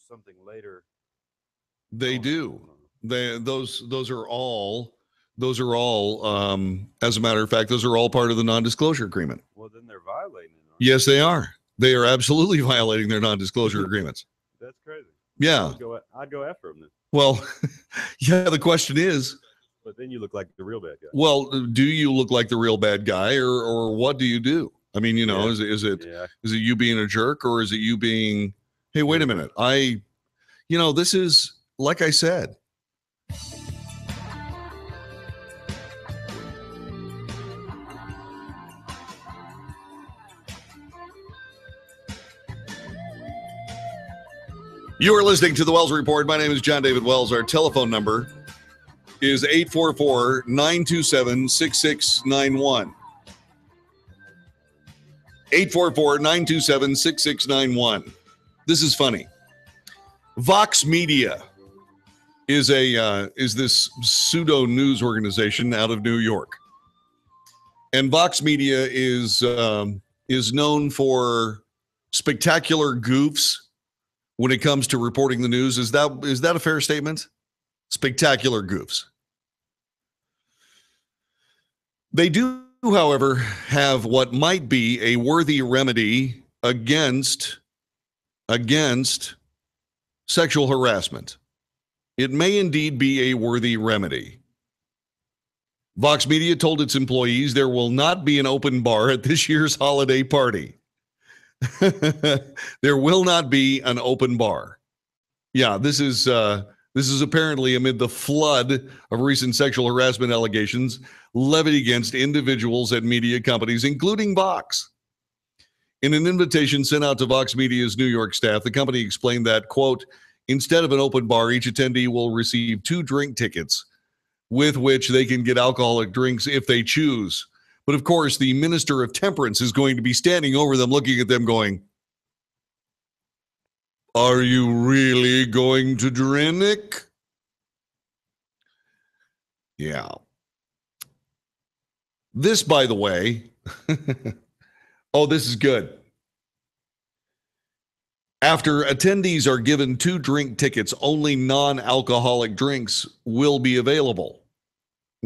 something later. They do. Those are all. As a matter of fact, those are all part of the non-disclosure agreement. Well, then they're violating it. Yes, they are. They are absolutely violating their non-disclosure agreements. That's crazy. Yeah. I'd go after them then. Well, yeah, the question is. But then you look like the real bad guy. Well, do you look like the real bad guy, or what do you do? I mean, is it you being a jerk, or is it you being, hey, wait a minute, this is, like I said. You are listening to the Wells Report. My name is John David Wells. Our telephone number is 844-927-6691. 844-927-6691. This is funny. Vox Media is this pseudo news organization out of New York, and Vox Media is known for spectacular goofs when it comes to reporting the news. Is that a fair statement? Spectacular goofs. They do, however, have what might be a worthy remedy against sexual harassment. It may indeed be a worthy remedy. Vox Media told its employees there will not be an open bar at this year's holiday party. There will not be an open bar. Yeah, this is apparently amid the flood of recent sexual harassment allegations levied against individuals at media companies, including Vox. In an invitation sent out to Vox Media's New York staff, the company explained that, quote, instead of an open bar, each attendee will receive 2 drink tickets with which they can get alcoholic drinks if they choose. But of course, the Minister of Temperance is going to be standing over them, looking at them going, are you really going to drink? Yeah. This, by the way, oh, this is good. After attendees are given 2 drink tickets, only non-alcoholic drinks will be available.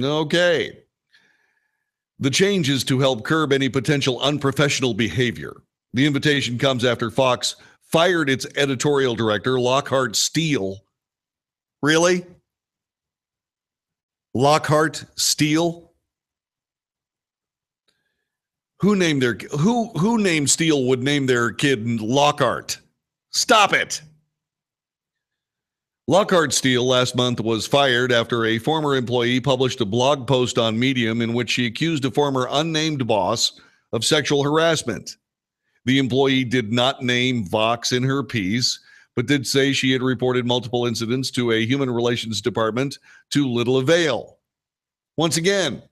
Okay. The change is to help curb any potential unprofessional behavior. The invitation comes after Fox fired its editorial director, Lockhart Steele. Really? Lockhart Steele? Who named Steele would name their kid Lockhart? Stop it. Lockhart Steele last month was fired after a former employee published a blog post on Medium in which she accused a former unnamed boss of sexual harassment. The employee did not name Vox in her piece, but did say she had reported multiple incidents to a human relations department to little avail. Once again,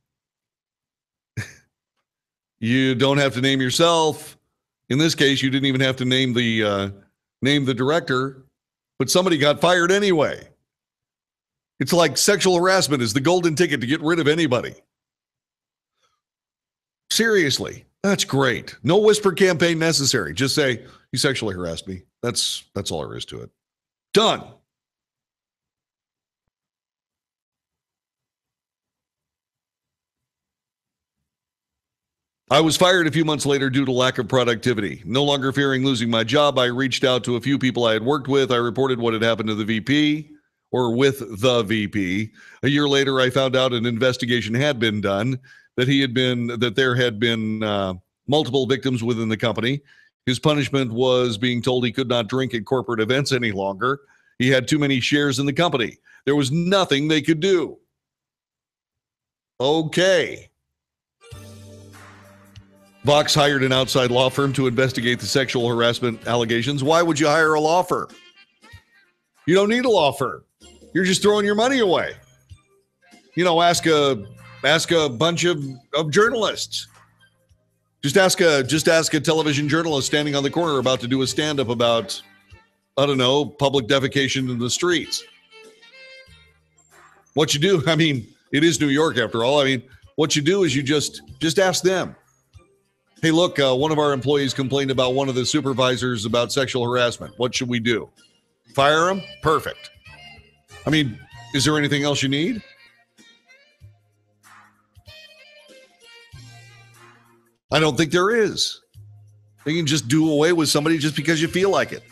you don't have to name yourself. In this case, you didn't even have to name the director. But somebody got fired anyway. It's like sexual harassment is the golden ticket to get rid of anybody. Seriously, that's great. No whisper campaign necessary. Just say, you sexually harassed me. That's all there is to it. Done. I was fired a few months later due to lack of productivity. No longer fearing losing my job, I reached out to a few people I had worked with. I reported what had happened to the VP, or with the VP. A year later, I found out an investigation had been done, that there had been multiple victims within the company. His punishment was being told he could not drink at corporate events any longer. He had too many shares in the company. There was nothing they could do. Okay. Vox hired an outside law firm to investigate the sexual harassment allegations. Why would you hire a law firm? You don't need a law firm. You're just throwing your money away. Ask a bunch of journalists. Just ask a television journalist standing on the corner about to do a stand-up about, I don't know, public defecation in the streets. What you do, it is New York after all. What you do is you just ask them. Hey, look, one of our employees complained about one of the supervisors about sexual harassment. What should we do? Fire them? Perfect. I mean, is there anything else you need? I don't think there is. You can just do away with somebody just because you feel like it.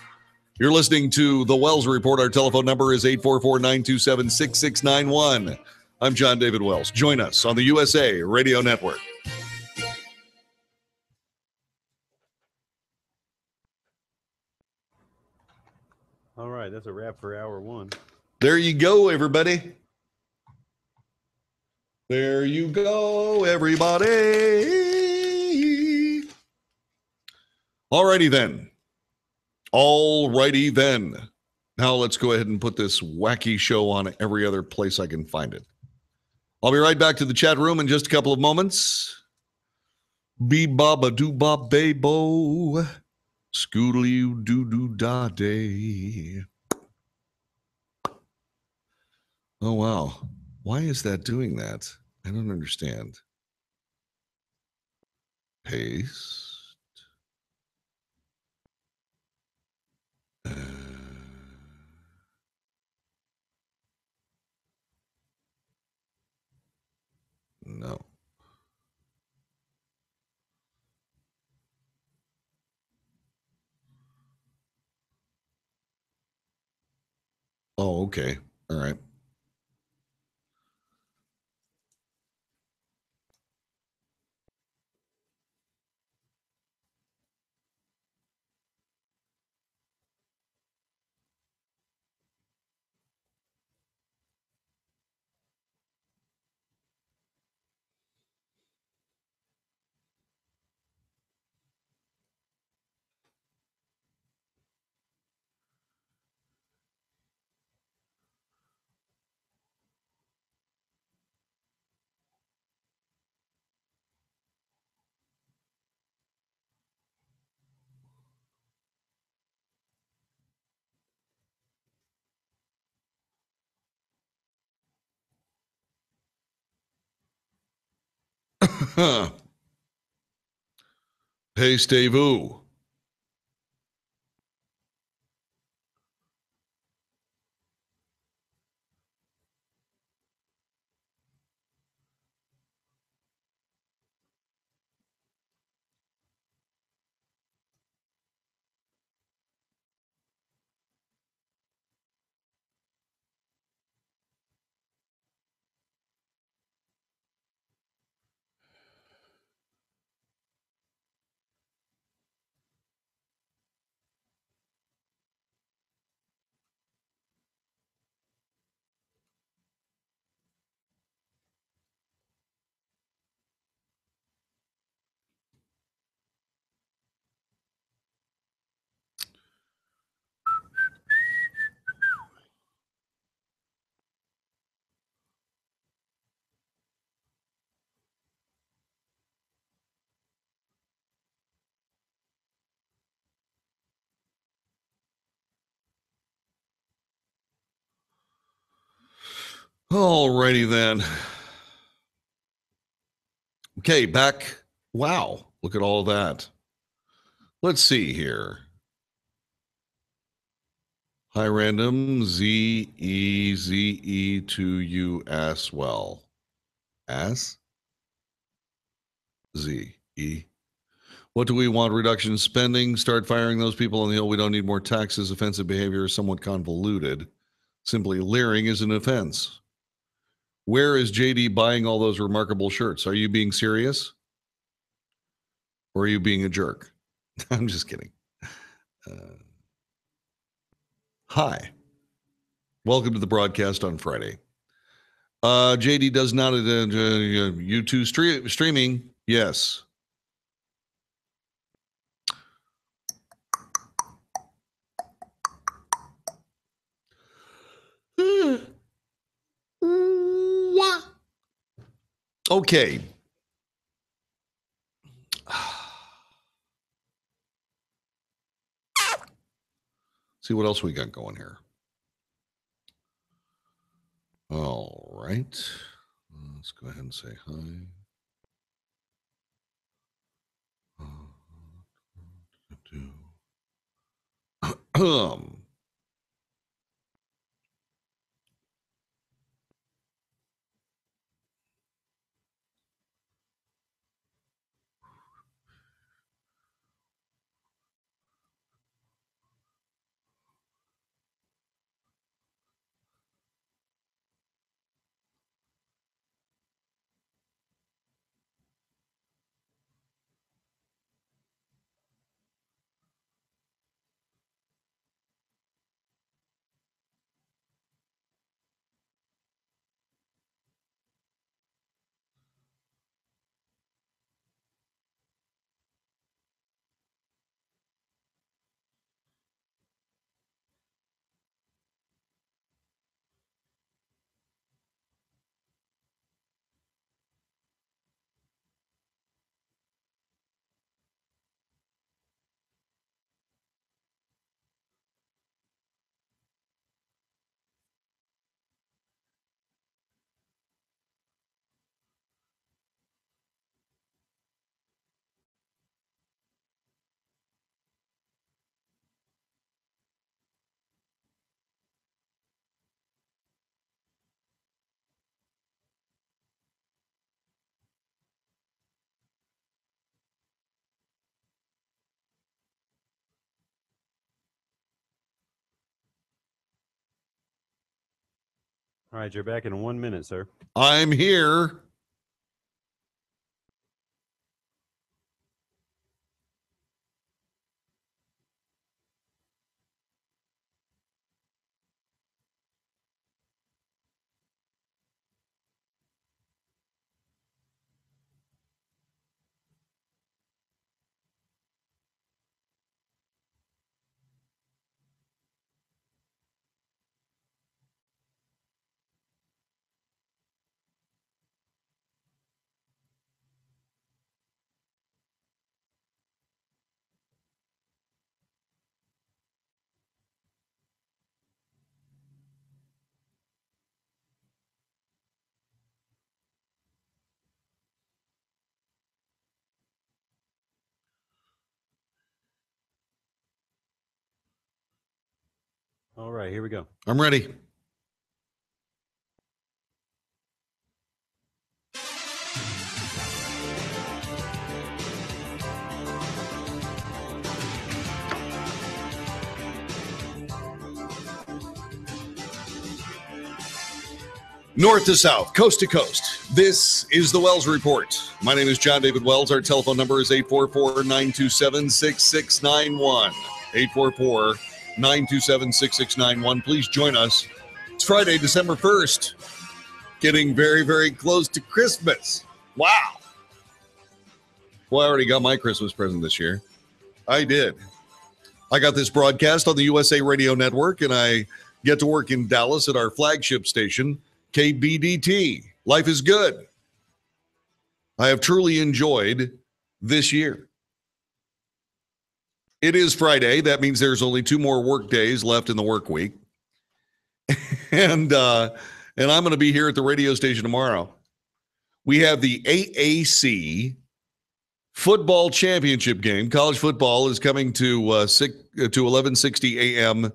You're listening to The Wells Report. Our telephone number is 844-927-6691. I'm John David Wells. Join us on the USA Radio Network. All right, that's a wrap for hour one. There you go, everybody. There you go, everybody. Alrighty then. Alrighty then. Now let's go ahead and put this wacky show on every other place I can find it. I'll be right back to the chat room in just a couple of moments. Bee-ba-ba-doo-ba-bay-bo. Scoodly-doo-doo-da-day. Oh, wow. Why is that doing that? I don't understand. Paste. No. Oh, okay. All right. Pastez-vous. Alrighty then. Okay, back. Wow, look at all that. Let's see here. Hi, random. Z-E-Z-E to you as well. As? Z-E. What do we want? Reduction in spending? Start firing those people on the hill. We don't need more taxes. Offensive behavior is somewhat convoluted. Simply leering is an offense. Where is JD buying all those remarkable shirts? Are you being serious? Or are you being a jerk? I'm just kidding. Hi. Welcome to the broadcast on Friday. JD does not YouTube streaming. Yes. Okay. See what else we got going here. All right. Let's go ahead and say hi. All right, you're back in 1 minute, sir. I'm here. All right, here we go. I'm ready. North to south, coast to coast. This is the Wells Report. My name is John David Wells. Our telephone number is 844-927-6691. 844-927-6691. Please join us. It's Friday, December 1st. Getting very, very close to Christmas. Wow. Well, I already got my Christmas present this year. I did. I got this broadcast on the USA Radio Network, and I get to work in Dallas at our flagship station, KBDT. Life is good. I have truly enjoyed this year. It is Friday. That means there's only 2 more work days left in the work week. And I'm going to be here at the radio station tomorrow. We have the AAC football championship game. College football is coming to 11:60 a.m.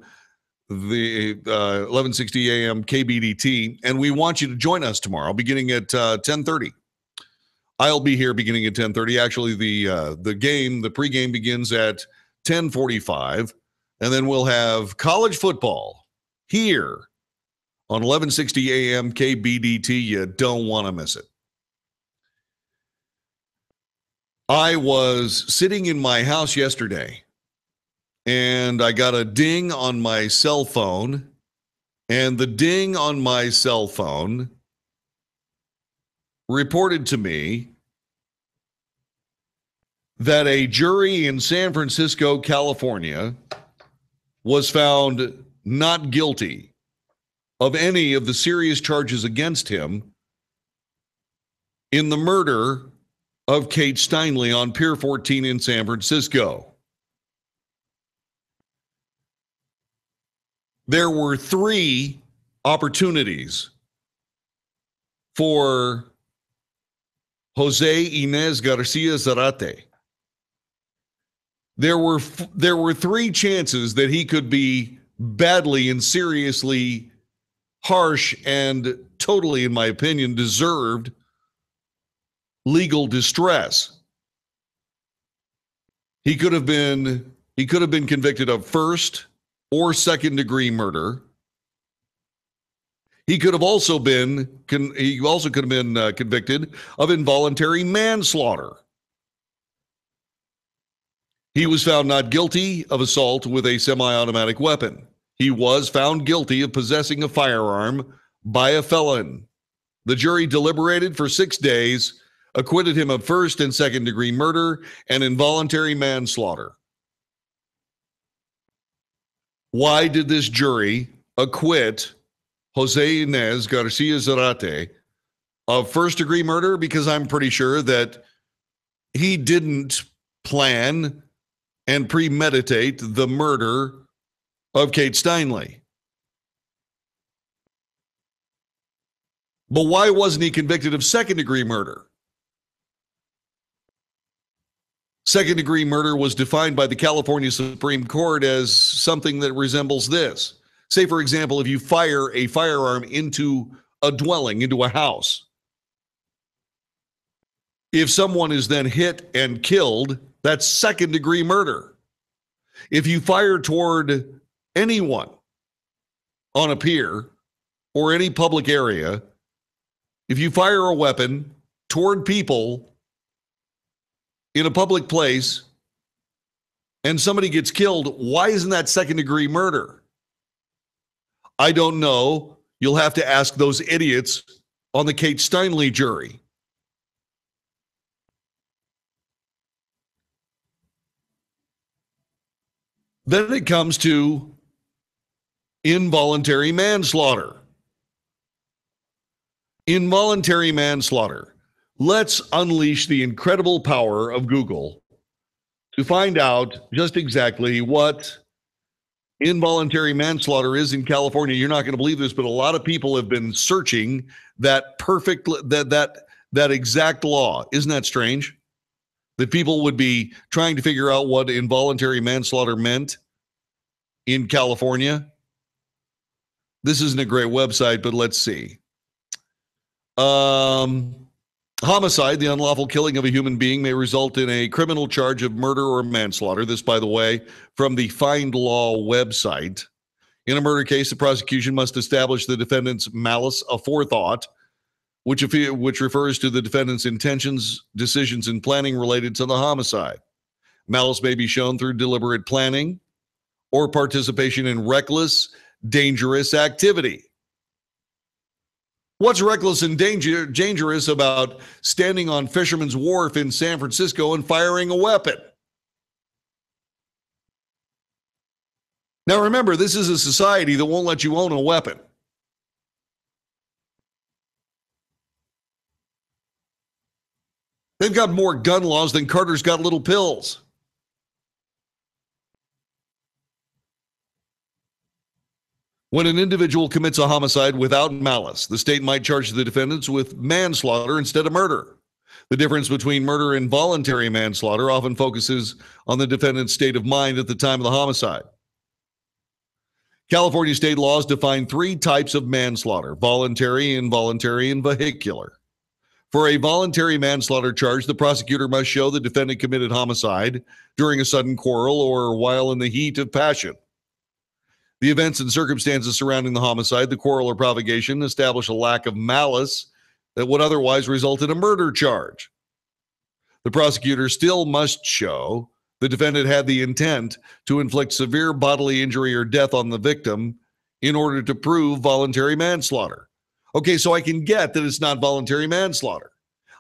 the 11:60 a.m. KBDT, and we want you to join us tomorrow beginning at 10:30. I'll be here beginning at 10:30. Actually, the pregame begins at 10:45, and then we'll have college football here on 11:60 a.m. KBDT. You don't want to miss it. I was sitting in my house yesterday, and I got a ding on my cell phone, and the ding on my cell phone reported to me that a jury in San Francisco, California, was found not guilty of any of the serious charges against him in the murder of Kate Steinle on Pier 14 in San Francisco. There were 3 opportunities for Jose Inez Garcia Zarate. There were 3 chances that he could be badly and seriously harsh and totally, in my opinion, deserved legal distress. He could have been convicted of first or second degree murder. He could have also been convicted of involuntary manslaughter. He was found not guilty of assault with a semi-automatic weapon. He was found guilty of possessing a firearm by a felon. The jury deliberated for 6 days, acquitted him of first and second degree murder and involuntary manslaughter. Why did this jury acquit Jose Inez Garcia Zarate of first degree murder? Because I'm pretty sure that he didn't plan and premeditate the murder of Kate Steinle. But why wasn't he convicted of second degree murder? Second degree murder was defined by the California Supreme Court as something that resembles this. Say, for example, if you fire a firearm into a dwelling, into a house, if someone is then hit and killed, that's second degree murder. If you fire toward anyone on a pier or any public area, if you fire a weapon toward people in a public place and somebody gets killed, why isn't that second-degree murder? I don't know. You'll have to ask those idiots on the Kate Steinle jury. Then it comes to involuntary manslaughter. Involuntary manslaughter. Let's unleash the incredible power of Google to find out just exactly what involuntary manslaughter is in California. You're not going to believe this, but a lot of people have been searching that exact law. Isn't that strange? That people would be trying to figure out what involuntary manslaughter meant in California. This isn't a great website, but let's see. Homicide, the unlawful killing of a human being, may result in a criminal charge of murder or manslaughter. This, by the way, from the Find Law website. In a murder case, the prosecution must establish the defendant's malice aforethought, which refers to the defendant's intentions, decisions, and planning related to the homicide. Malice may be shown through deliberate planning or participation in reckless, dangerous activity. What's reckless and dangerous about standing on Fisherman's Wharf in San Francisco and firing a weapon? Now remember, this is a society that won't let you own a weapon. They've got more gun laws than Carter's got little pills. When an individual commits a homicide without malice, the state might charge the defendants with manslaughter instead of murder. The difference between murder and voluntary manslaughter often focuses on the defendant's state of mind at the time of the homicide. California state laws define 3 types of manslaughter: voluntary, involuntary, and vehicular. For a voluntary manslaughter charge, the prosecutor must show the defendant committed homicide during a sudden quarrel or while in the heat of passion. The events and circumstances surrounding the homicide, the quarrel or provocation, establish a lack of malice that would otherwise result in a murder charge. The prosecutor still must show the defendant had the intent to inflict severe bodily injury or death on the victim in order to prove voluntary manslaughter. Okay, so I can get that it's not voluntary manslaughter.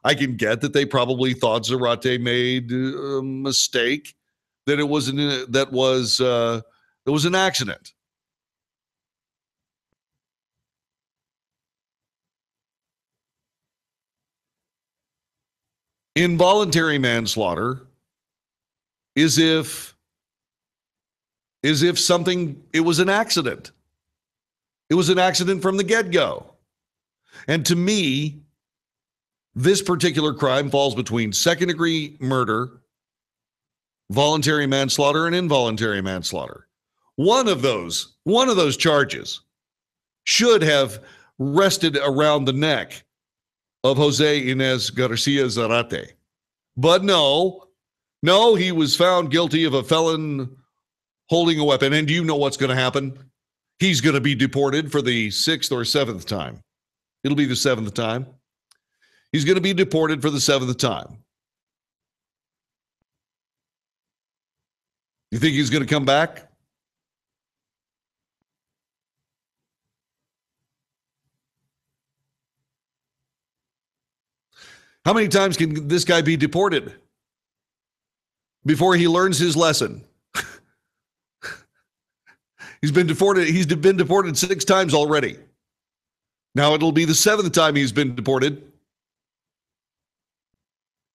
I can get that they probably thought Zarate made a mistake, that it was an accident. Involuntary manslaughter is if something, it was an accident. It was an accident from the get-go. And to me, this particular crime falls between second-degree murder, voluntary manslaughter, and involuntary manslaughter. One of those charges should have rested around the neck of Jose Inez Garcia Zarate. But no, he was found guilty of a felon holding a weapon. And do you know what's going to happen? He's going to be deported for the 6th or 7th time. It'll be the 7th time. He's going to be deported for the 7th time. You think he's going to come back? How many times can this guy be deported before he learns his lesson? He's been deported 6 times already. Now it'll be the 7th time he's been deported.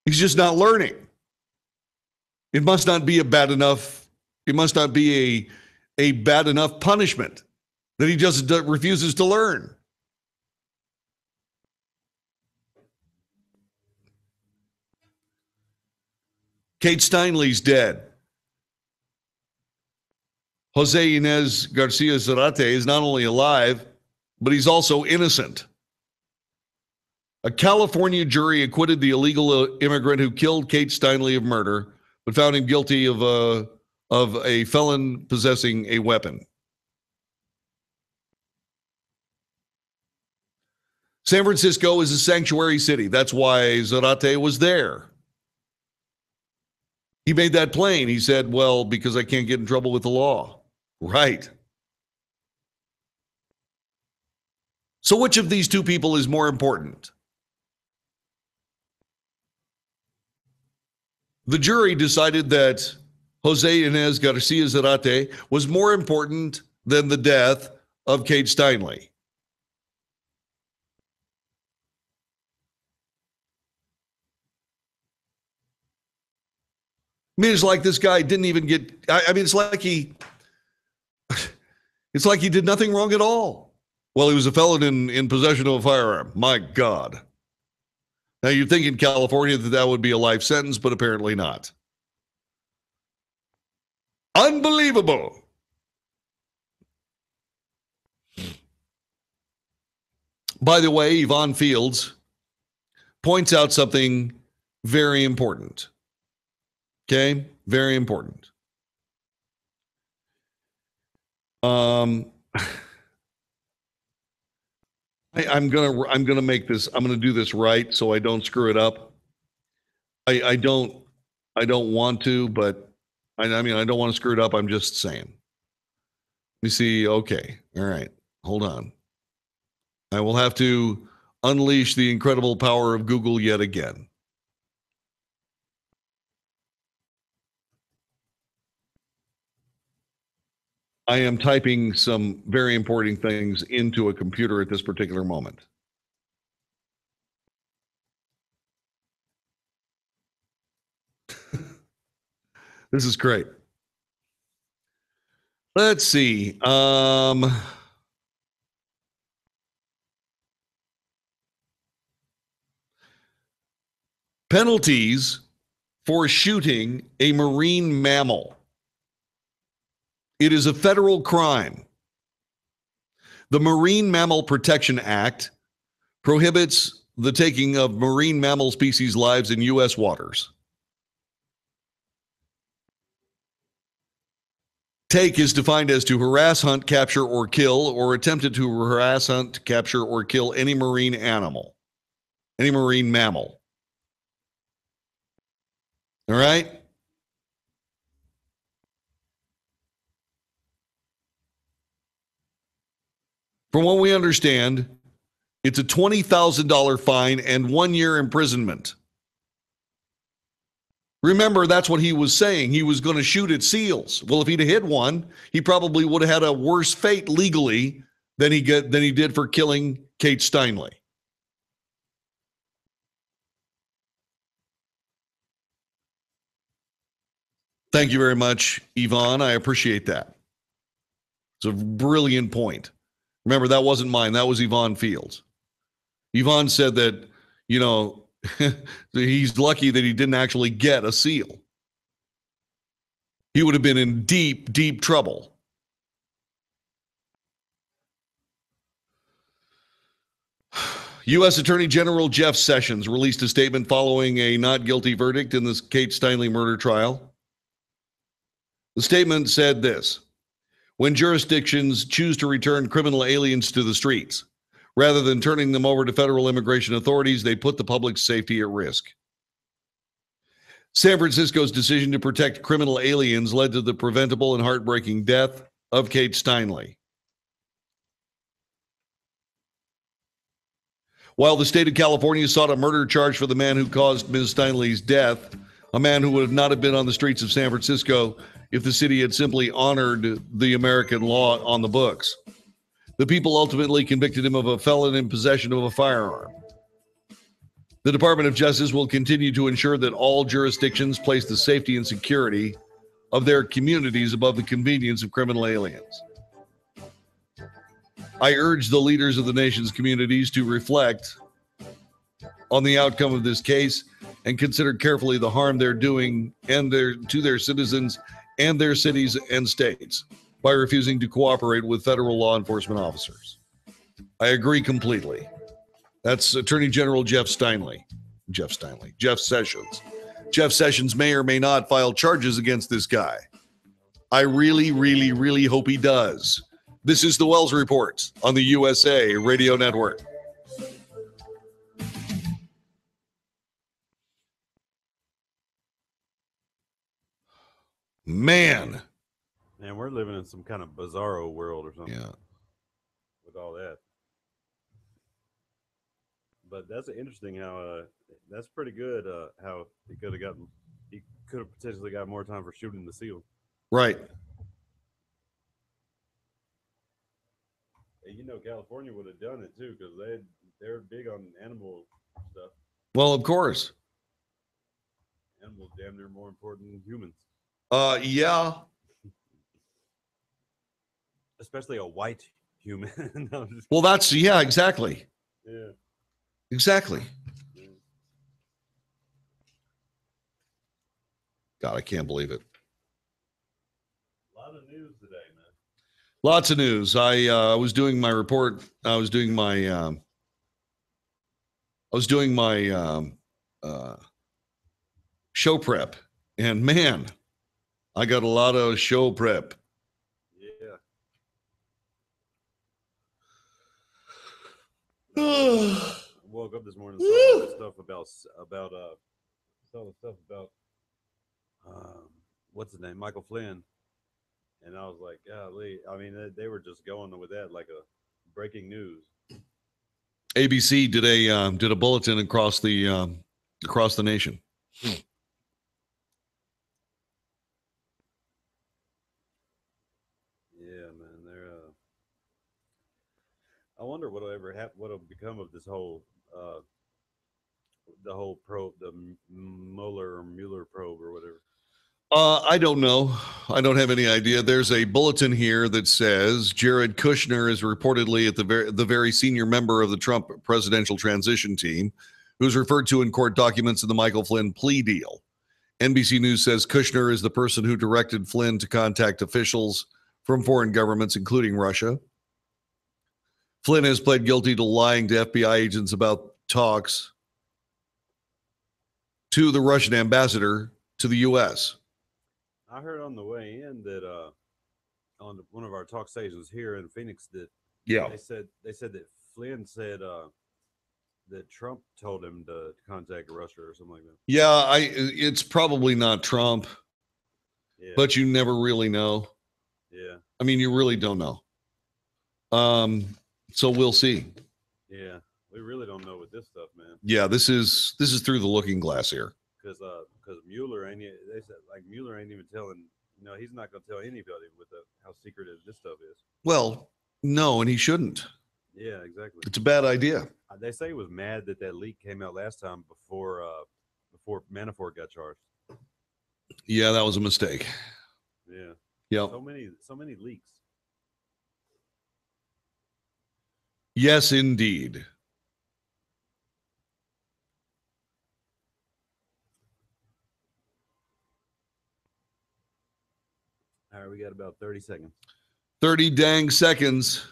He's just not learning. It must not be a bad enough punishment that he just refuses to learn. Kate Steinle's dead. Jose Inez Garcia Zarate is not only alive, but he's also innocent. A California jury acquitted the illegal immigrant who killed Kate Steinle of murder, but found him guilty of a felon possessing a weapon. San Francisco is a sanctuary city. That's why Zarate was there. He made that plain. He said, well, because I can't get in trouble with the law. Right. So which of these two people is more important? The jury decided that Jose Inez Garcia Zarate was more important than the death of Kate Steinle. I mean, it's like this guy didn't even get, I mean, it's like he did nothing wrong at all. Well, he was a felon in possession of a firearm. My God. Now, you'd think in California that would be a life sentence, but apparently not. Unbelievable. By the way, Yvonne Fields points out something very important. Okay? Very important. I'm gonna make this. I'm gonna do this right so I don't screw it up. I don't want to, but I mean I don't want to screw it up. I'm just saying. Let me see. Okay. All right. Hold on. I will have to unleash the incredible power of Google yet again. I am typing some very important things into a computer at this particular moment. This is great. Let's see. Penalties for shooting a marine mammal. It is a federal crime. The Marine Mammal Protection Act prohibits the taking of marine mammal species lives in U.S. waters. Take is defined as to harass, hunt, capture, or kill, or attempted to harass, hunt, capture, or kill any marine animal, any marine mammal. All right? From what we understand, it's a $20,000 fine and 1 year imprisonment. Remember, that's what he was saying. He was going to shoot at seals. Well, if he'd hit one, he probably would have had a worse fate legally than he did for killing Kate Steinle. Thank you very much, Yvonne. I appreciate that. It's a brilliant point. Remember, that wasn't mine. That was Yvonne Fields. Yvonne said that, you know, he's lucky that he didn't actually get a seal. He would have been in deep, deep trouble. U.S. Attorney General Jeff Sessions released a statement following a not guilty verdict in this Kate Steinle murder trial. The statement said this: when jurisdictions choose to return criminal aliens to the streets, rather than turning them over to federal immigration authorities, they put the public's safety at risk. San Francisco's decision to protect criminal aliens led to the preventable and heartbreaking death of Kate Steinle. While the state of California sought a murder charge for the man who caused Ms. Steinle's death, a man who would not have been on the streets of San Francisco if the city had simply honored the American law on the books. The people ultimately convicted him of a felon in possession of a firearm. The Department of Justice will continue to ensure that all jurisdictions place the safety and security of their communities above the convenience of criminal aliens. I urge the leaders of the nation's communities to reflect on the outcome of this case and consider carefully the harm they're doing to their citizens and their cities and states by refusing to cooperate with federal law enforcement officers. I agree completely. That's Attorney General Jeff Sessions. Jeff Sessions may or may not file charges against this guy. I really, really, really hope he does. This is the Wells Report on the USA Radio Network. Man. Man, we're living in some kind of bizarro world or something. Yeah. With all that. But that's interesting how that's pretty good. How he could have potentially got more time for shooting the seal. Right. And, California would have done it too because they're big on animal stuff. Well, of course. Animals damn near more important than humans. Yeah. Especially a white human. No, well, exactly. Yeah. Exactly. Yeah. God, I can't believe it. A lot of news today, man. Lots of news. I was doing my report. I was doing my show prep, and man, I got a lot of show prep. Yeah. Woke up this morning and saw all this stuff about what's his name, Michael Flynn, and I was like, golly. I mean, they were just going with that like a breaking news. ABC did a bulletin across the nation. Yeah, man. I wonder what'll become of this whole the whole probe, the Mueller probe or whatever. I don't know. I don't have any idea. There's a bulletin here that says Jared Kushner is reportedly at the very senior member of the Trump presidential transition team, who's referred to in court documents in the Michael Flynn plea deal. NBC News says Kushner is the person who directed Flynn to contact officials from foreign governments, including Russia. Flynn has pled guilty to lying to FBI agents about talks to the Russian ambassador to the U.S. I heard on the way in that on one of our talk stations here in Phoenix that they said that Flynn said that Trump told him to contact Russia or something like that. Yeah, it's probably not Trump, but you never really know. Yeah. I mean, you really don't know. So we'll see. Yeah, we really don't know with this stuff, man. Yeah, this is through the looking glass here. Because Mueller ain't even telling. He's not going to tell anybody how secretive this stuff is. Well, no, and he shouldn't. Yeah, exactly. It's a bad idea. They say he was mad that leak came out last time before Manafort got charged. Yeah, that was a mistake. Yeah. Yeah. So many leaks. Yes, indeed. All right, we got about 30 seconds. 30 dang seconds.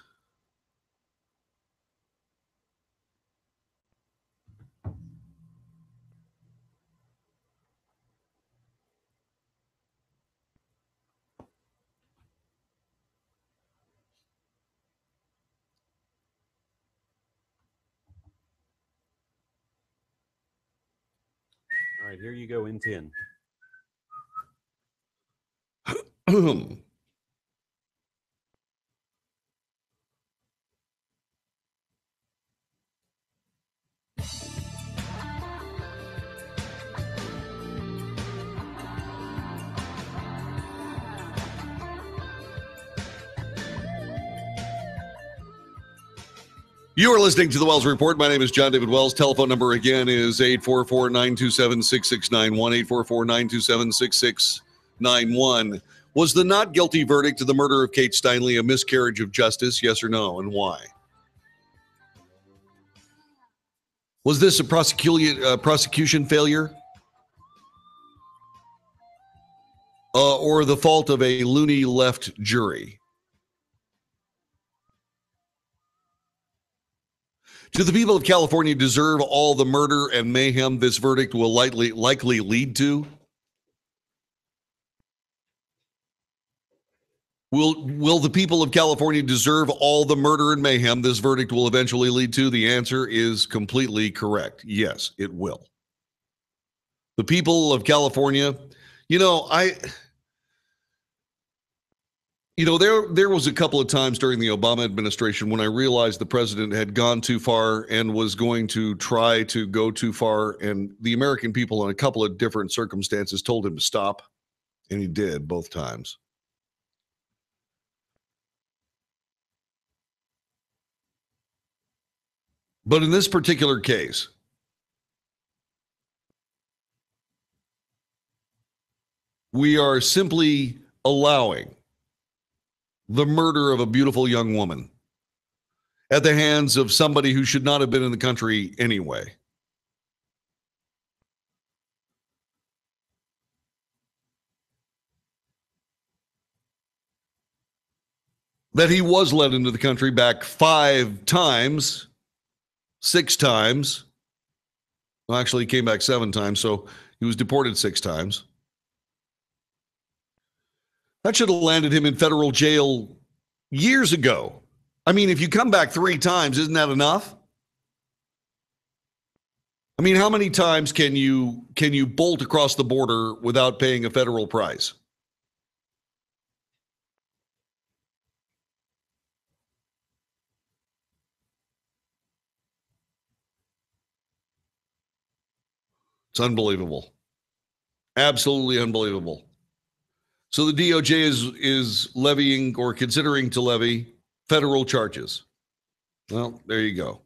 All right, here you go in 10. You are listening to the Wells Report. My name is John David Wells. Telephone number again is 844-927-6691, 844-927-6691. Was the not guilty verdict to the murder of Kate Steinle a miscarriage of justice? Yes or no, and why? Was this a prosecution failure? Or the fault of a loony left jury? Do the people of California deserve all the murder and mayhem this verdict will likely lead to? Will the people of California deserve all the murder and mayhem this verdict will eventually lead to? The answer is completely correct. Yes, it will. The people of California, You know, there was a couple of times during the Obama administration when I realized the president had gone too far and was going to try to go too far, and the American people in a couple of different circumstances told him to stop, and he did both times. But in this particular case, we are simply allowing the murder of a beautiful young woman at the hands of somebody who should not have been in the country anyway. That he was let into the country back 5 times, 6 times. Well, actually, he came back 7 times, so he was deported 6 times. That should have landed him in federal jail years ago. I mean, if you come back 3 times, isn't that enough? I mean, how many times can you bolt across the border without paying a federal price? It's unbelievable. Absolutely unbelievable. So the DOJ is levying or considering to levy federal charges. Well, there you go.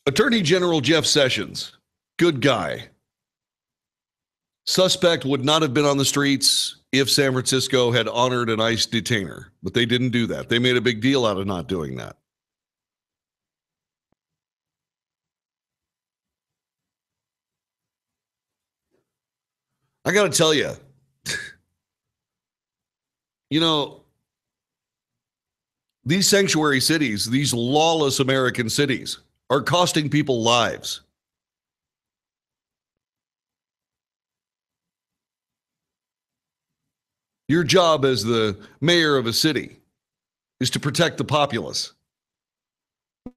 Attorney General Jeff Sessions, good guy. Suspect would not have been on the streets if San Francisco had honored an ICE detainer, but they didn't do that. They made a big deal out of not doing that. I got to tell you, you know, these sanctuary cities, these lawless American cities, are costing people lives. Your job as the mayor of a city is to protect the populace,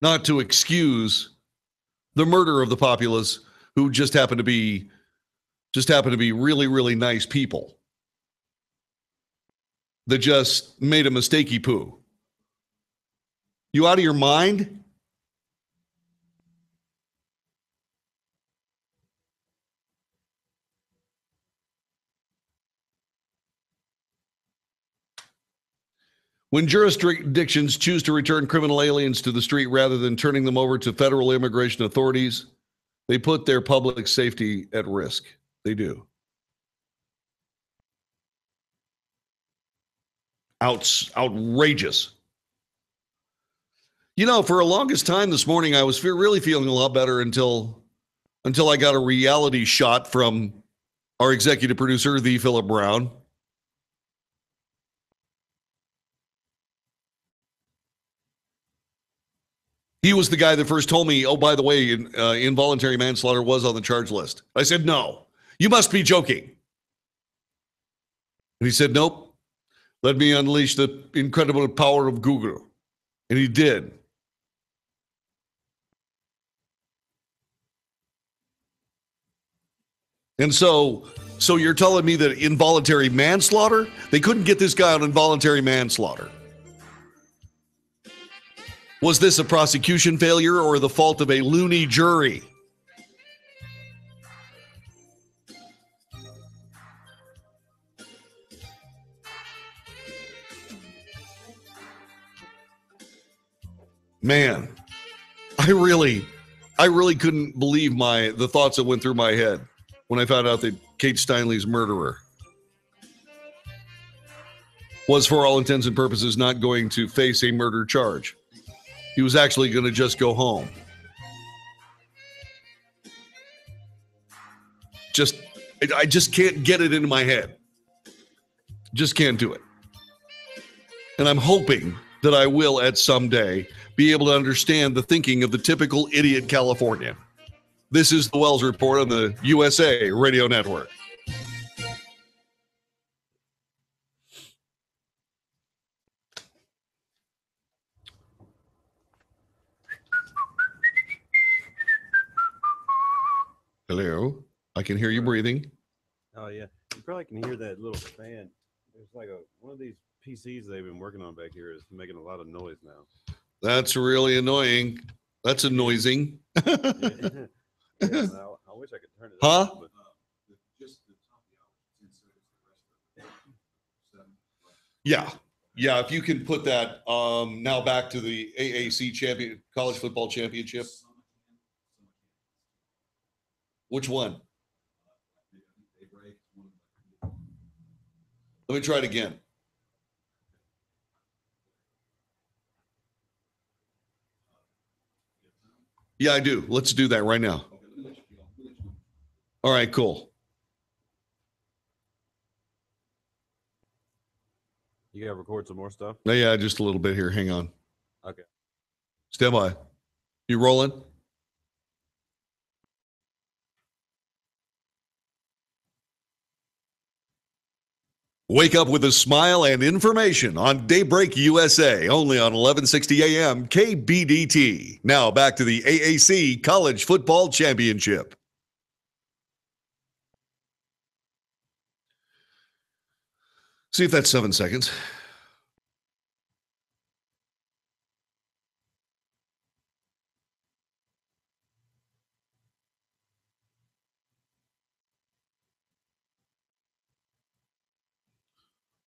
not to excuse the murder of the populace who just happen to be really, really nice people that just made a mistakey poo. You out of your mind? When jurisdictions choose to return criminal aliens to the street rather than turning them over to federal immigration authorities, they put their public safety at risk. They do. Outrageous. You know, for the longest time this morning, I was really feeling a lot better until I got a reality shot from our executive producer, the Philip Brown. He was the guy that first told me, oh, by the way, involuntary manslaughter was on the charge list. I said, no, you must be joking. And he said, nope, let me unleash the incredible power of Google. And he did. And so you're telling me that involuntary manslaughter, they couldn't get this guy on involuntary manslaughter. Was this a prosecution failure or the fault of a loony jury? Man, I really couldn't believe the thoughts that went through my head when I found out that Kate Steinle's murderer was, for all intents and purposes, not going to face a murder charge. He was actually going to just go home. I just can't get it into my head. Just can't do it. And I'm hoping that I will at some day be able to understand the thinking of the typical idiot Californian. This is the Wells Report on the USA Radio Network. Hello. I can hear you breathing. Oh, yeah. You probably can hear that little fan. There's like one of these PCs they've been working on back here is making a lot of noise now. That's really annoying. That's annoying. Yeah, I wish I could turn it off. But, yeah. Yeah, if you can put that now back to the AAC college football championship. Which one? Let me try it again. Yeah, I do. Let's do that right now. All right, cool. You gotta record some more stuff? Yeah, just a little bit here. Hang on. Okay. Stand by. You rolling? Wake up with a smile and information on Daybreak USA, only on 1160 AM KBDT. Now back to the AAC College Football Championship. See if that's 7 seconds.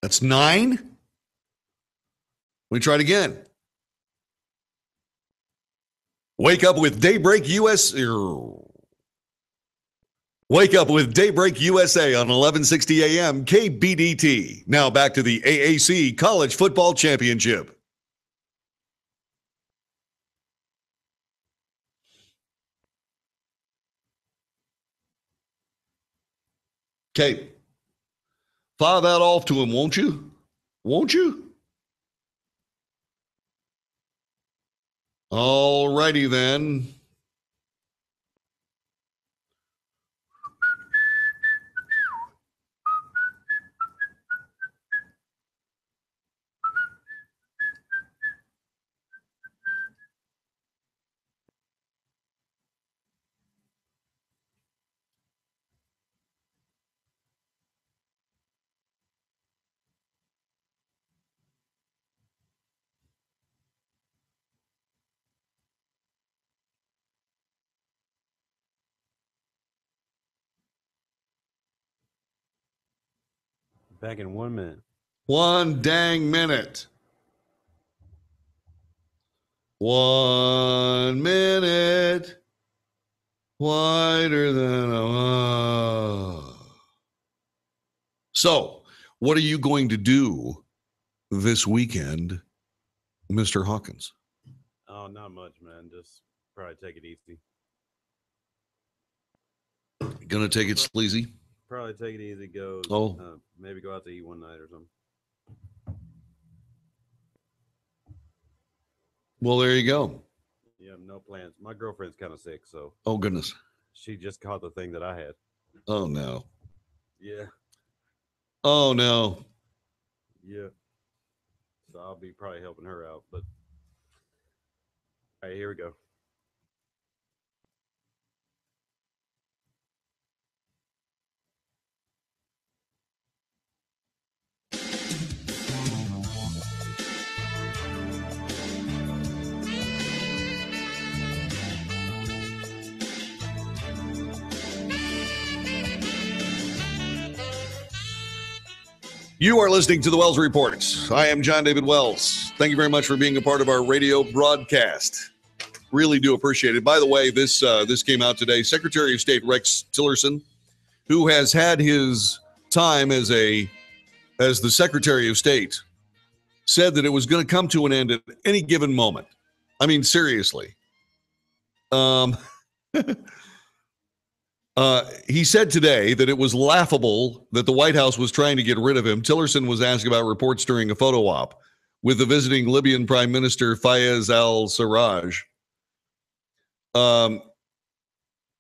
That's 9. Let me try it again. Wake up with Daybreak USA. Wake up with Daybreak USA on 1160 AM KBDT. Now back to the AAC College Football Championship. Okay. Fire that off to him, won't you? Won't you? All righty then. Back in 1 minute. 1 dang minute. 1 minute. Wider than a... So, what are you going to do this weekend, Mr. Hawkins? Oh, not much, man. Just probably take it easy. Gonna take it sleazy? Probably take it easy. Go. Maybe go out to eat one night or something. Well, there you go. Yeah, no plans. My girlfriend's kind of sick, so. Oh, goodness. She just caught the thing that I had. Oh, no. Yeah. Oh, no. Yeah. So I'll be probably helping her out, but. All right, here we go. You are listening to the Wells Report. I am John David Wells. Thank you very much for being a part of our radio broadcast. Really do appreciate it. By the way, this came out today. Secretary of State Rex Tillerson, who has had his time as the Secretary of State, said that it was going to come to an end at any given moment. I mean, seriously. He said today that it was laughable that the White House was trying to get rid of him. Tillerson was asked about reports during a photo op with the visiting Libyan Prime Minister Fayez al-Sarraj.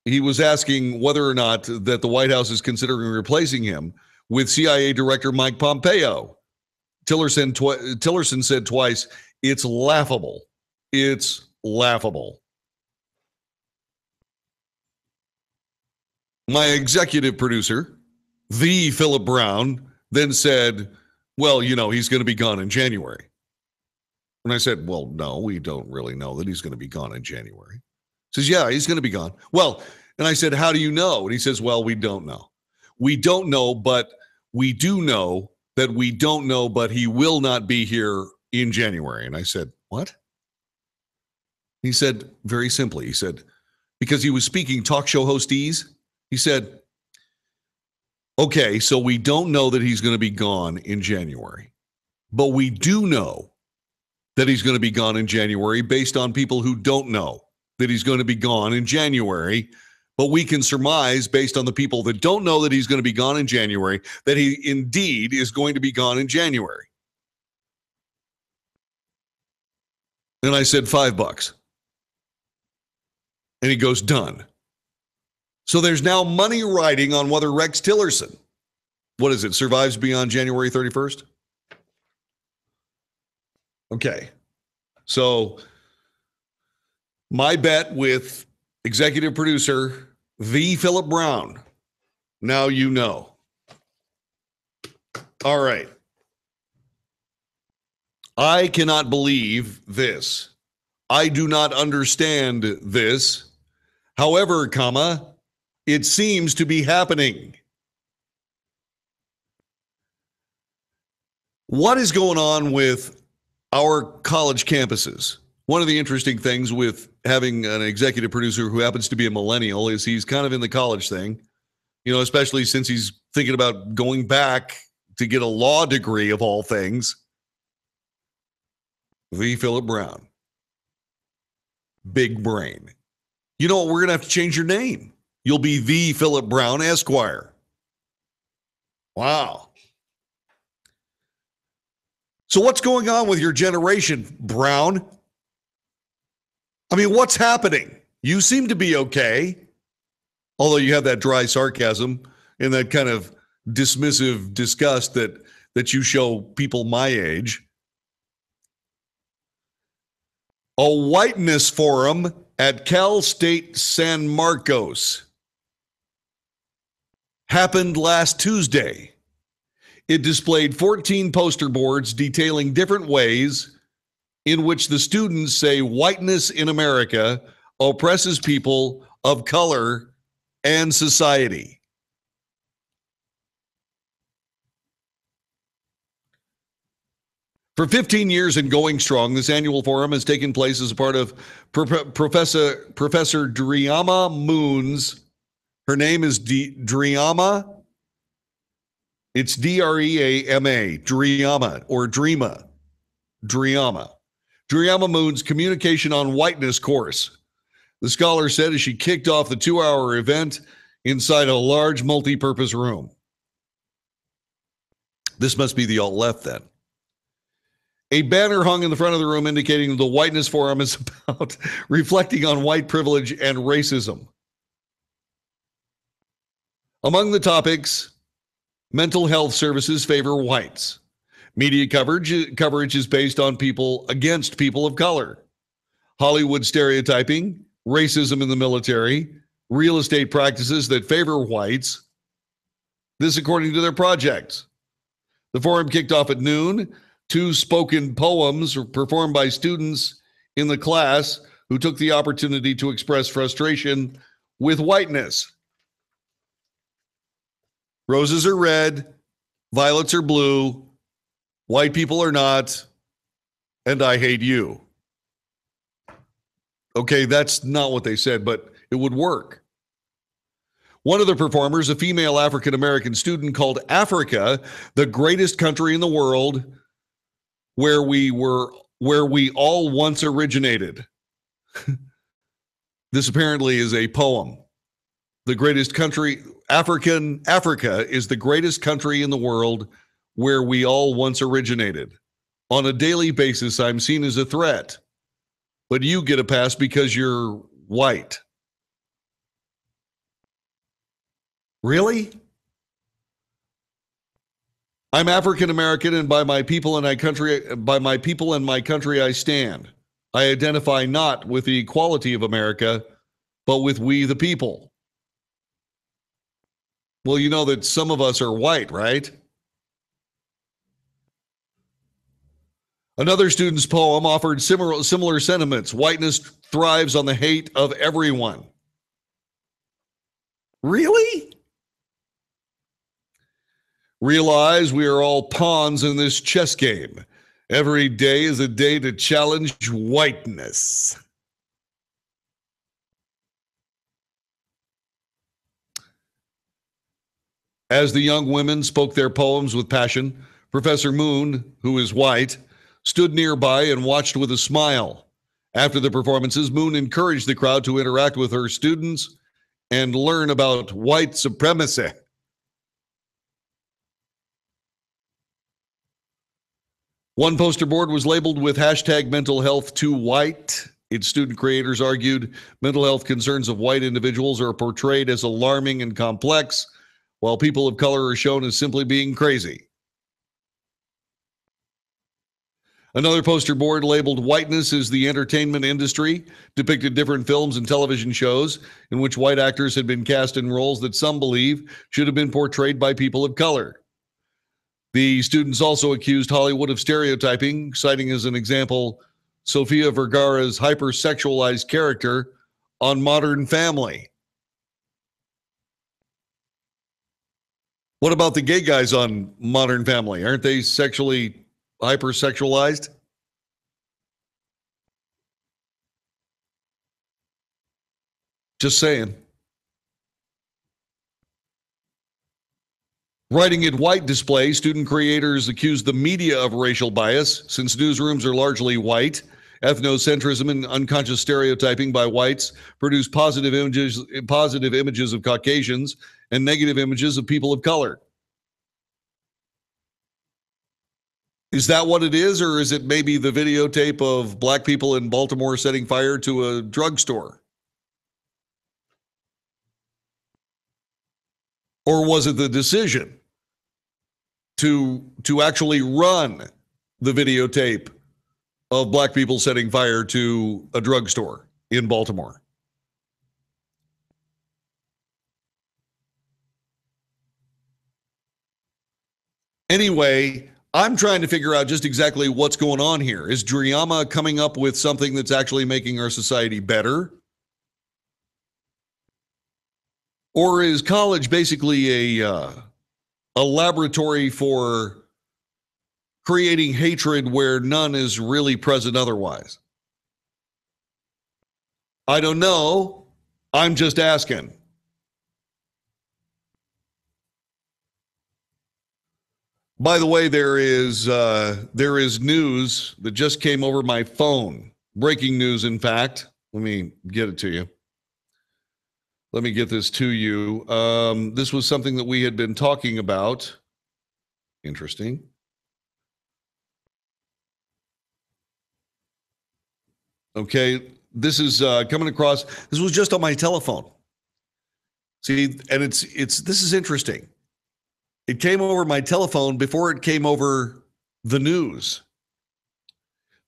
He was asking whether or not that the White House is considering replacing him with CIA Director Mike Pompeo. Tillerson said twice, "It's laughable. It's laughable." My executive producer, the Philip Brown, then said, well, he's going to be gone in January. And I said, well, no, we don't really know that he's going to be gone in January. He says, yeah, he's going to be gone. Well, and I said, how do you know? And he says, well, we don't know. We don't know, but we do know that we don't know, but he will not be here in January. And I said, what? He said, very simply, he said, because he was speaking talk show hostese, he said, okay, so we don't know that he's going to be gone in January, but we do know that he's going to be gone in January based on people who don't know that he's going to be gone in January. But we can surmise based on the people that don't know that he's going to be gone in January that he indeed is going to be gone in January. And I said, $5. And he goes, done. So there's now money riding on whether Rex Tillerson, what is it, survives beyond January 31st? Okay. So my bet with executive producer, the Philip Brown, now you know. All right. I cannot believe this. I do not understand this. However, it seems to be happening. What is going on with our college campuses? One of the interesting things with having an executive producer who happens to be a millennial is he's kind of in the college thing, especially since he's thinking about going back to get a law degree of all things. The Philip Brown. Big brain. You know what? We're going to have to change your name. You'll be the Philip Brown Esquire. Wow. So what's going on with your generation, Brown? I mean, what's happening? You seem to be okay, although you have that dry sarcasm and that kind of dismissive disgust that you show people my age. A whiteness forum at Cal State San Marcos happened last Tuesday. It displayed 14 poster boards detailing different ways in which the students say whiteness in America oppresses people of color and society. For 15 years and going strong, this annual forum has taken place as a part of Professor Driama Moon's. Her name is Driama. It's Dreama, Driama, or Dreama. Driama Moon's Communication on Whiteness course. The scholar said as she kicked off the 2-hour event inside a large multi-purpose room. This must be the alt-left then. A banner hung in the front of the room indicating the Whiteness Forum is about reflecting on white privilege and racism. Among the topics, mental health services favor whites. Media coverage is based on people against people of color. Hollywood stereotyping, racism in the military, real estate practices that favor whites. This according to their projects. The forum kicked off at noon. 2 spoken poems were performed by students in the class who took the opportunity to express frustration with whiteness. Roses are red, violets are blue, white people are not, and I hate you. Okay, that's not what they said, but it would work. One of the performers, a female African-American student, called Africa the greatest country in the world where we all once originated. This apparently is a poem. The greatest country, Africa is the greatest country in the world where we all once originated. On a daily basis, I'm seen as a threat, but you get a pass because you're white. Really? I'm African American, and by my people and my country I stand. I identify not with the equality of America, but with we the people. Well, you know that some of us are white, right? Another student's poem offered similar sentiments. Whiteness thrives on the hate of everyone. Really? Realize we are all pawns in this chess game. Every day is a day to challenge whiteness. As the young women spoke their poems with passion, Professor Moon, who is white, stood nearby and watched with a smile. After the performances, Moon encouraged the crowd to interact with her students and learn about white supremacy. One poster board was labeled with hashtag mental health too white. Its student creators argued mental health concerns of white individuals are portrayed as alarming and complex, while people of color are shown as simply being crazy. Another poster board labeled whiteness is the entertainment industry depicted different films and television shows in which white actors had been cast in roles that some believe should have been portrayed by people of color. The students also accused Hollywood of stereotyping, citing as an example Sofia Vergara's hypersexualized character on Modern Family. What about the gay guys on Modern Family? Aren't they sexually hypersexualized? Just saying. Writing in white display, student creators accused the media of racial bias since newsrooms are largely white. Ethnocentrism and unconscious stereotyping by whites produce positive images of Caucasians and negative images of people of color. Is that what it is, or is it maybe the videotape of black people in Baltimore setting fire to a drugstore? Or was it the decision to actually run the videotape of black people setting fire to a drugstore in Baltimore? Anyway, I'm trying to figure out just exactly what's going on here. Is Driyama coming up with something that's actually making our society better? Or is college basically a laboratory for creating hatred where none is really present otherwise? I don't know. I'm just asking. By the way, there is news that just came over my phone. Breaking news, in fact. Let me get it to you. Let me get this to you. This was something that we had been talking about. Interesting. Okay, this is coming across. This was just on my telephone. See, and it's this is interesting. It came over my telephone before it came over the news.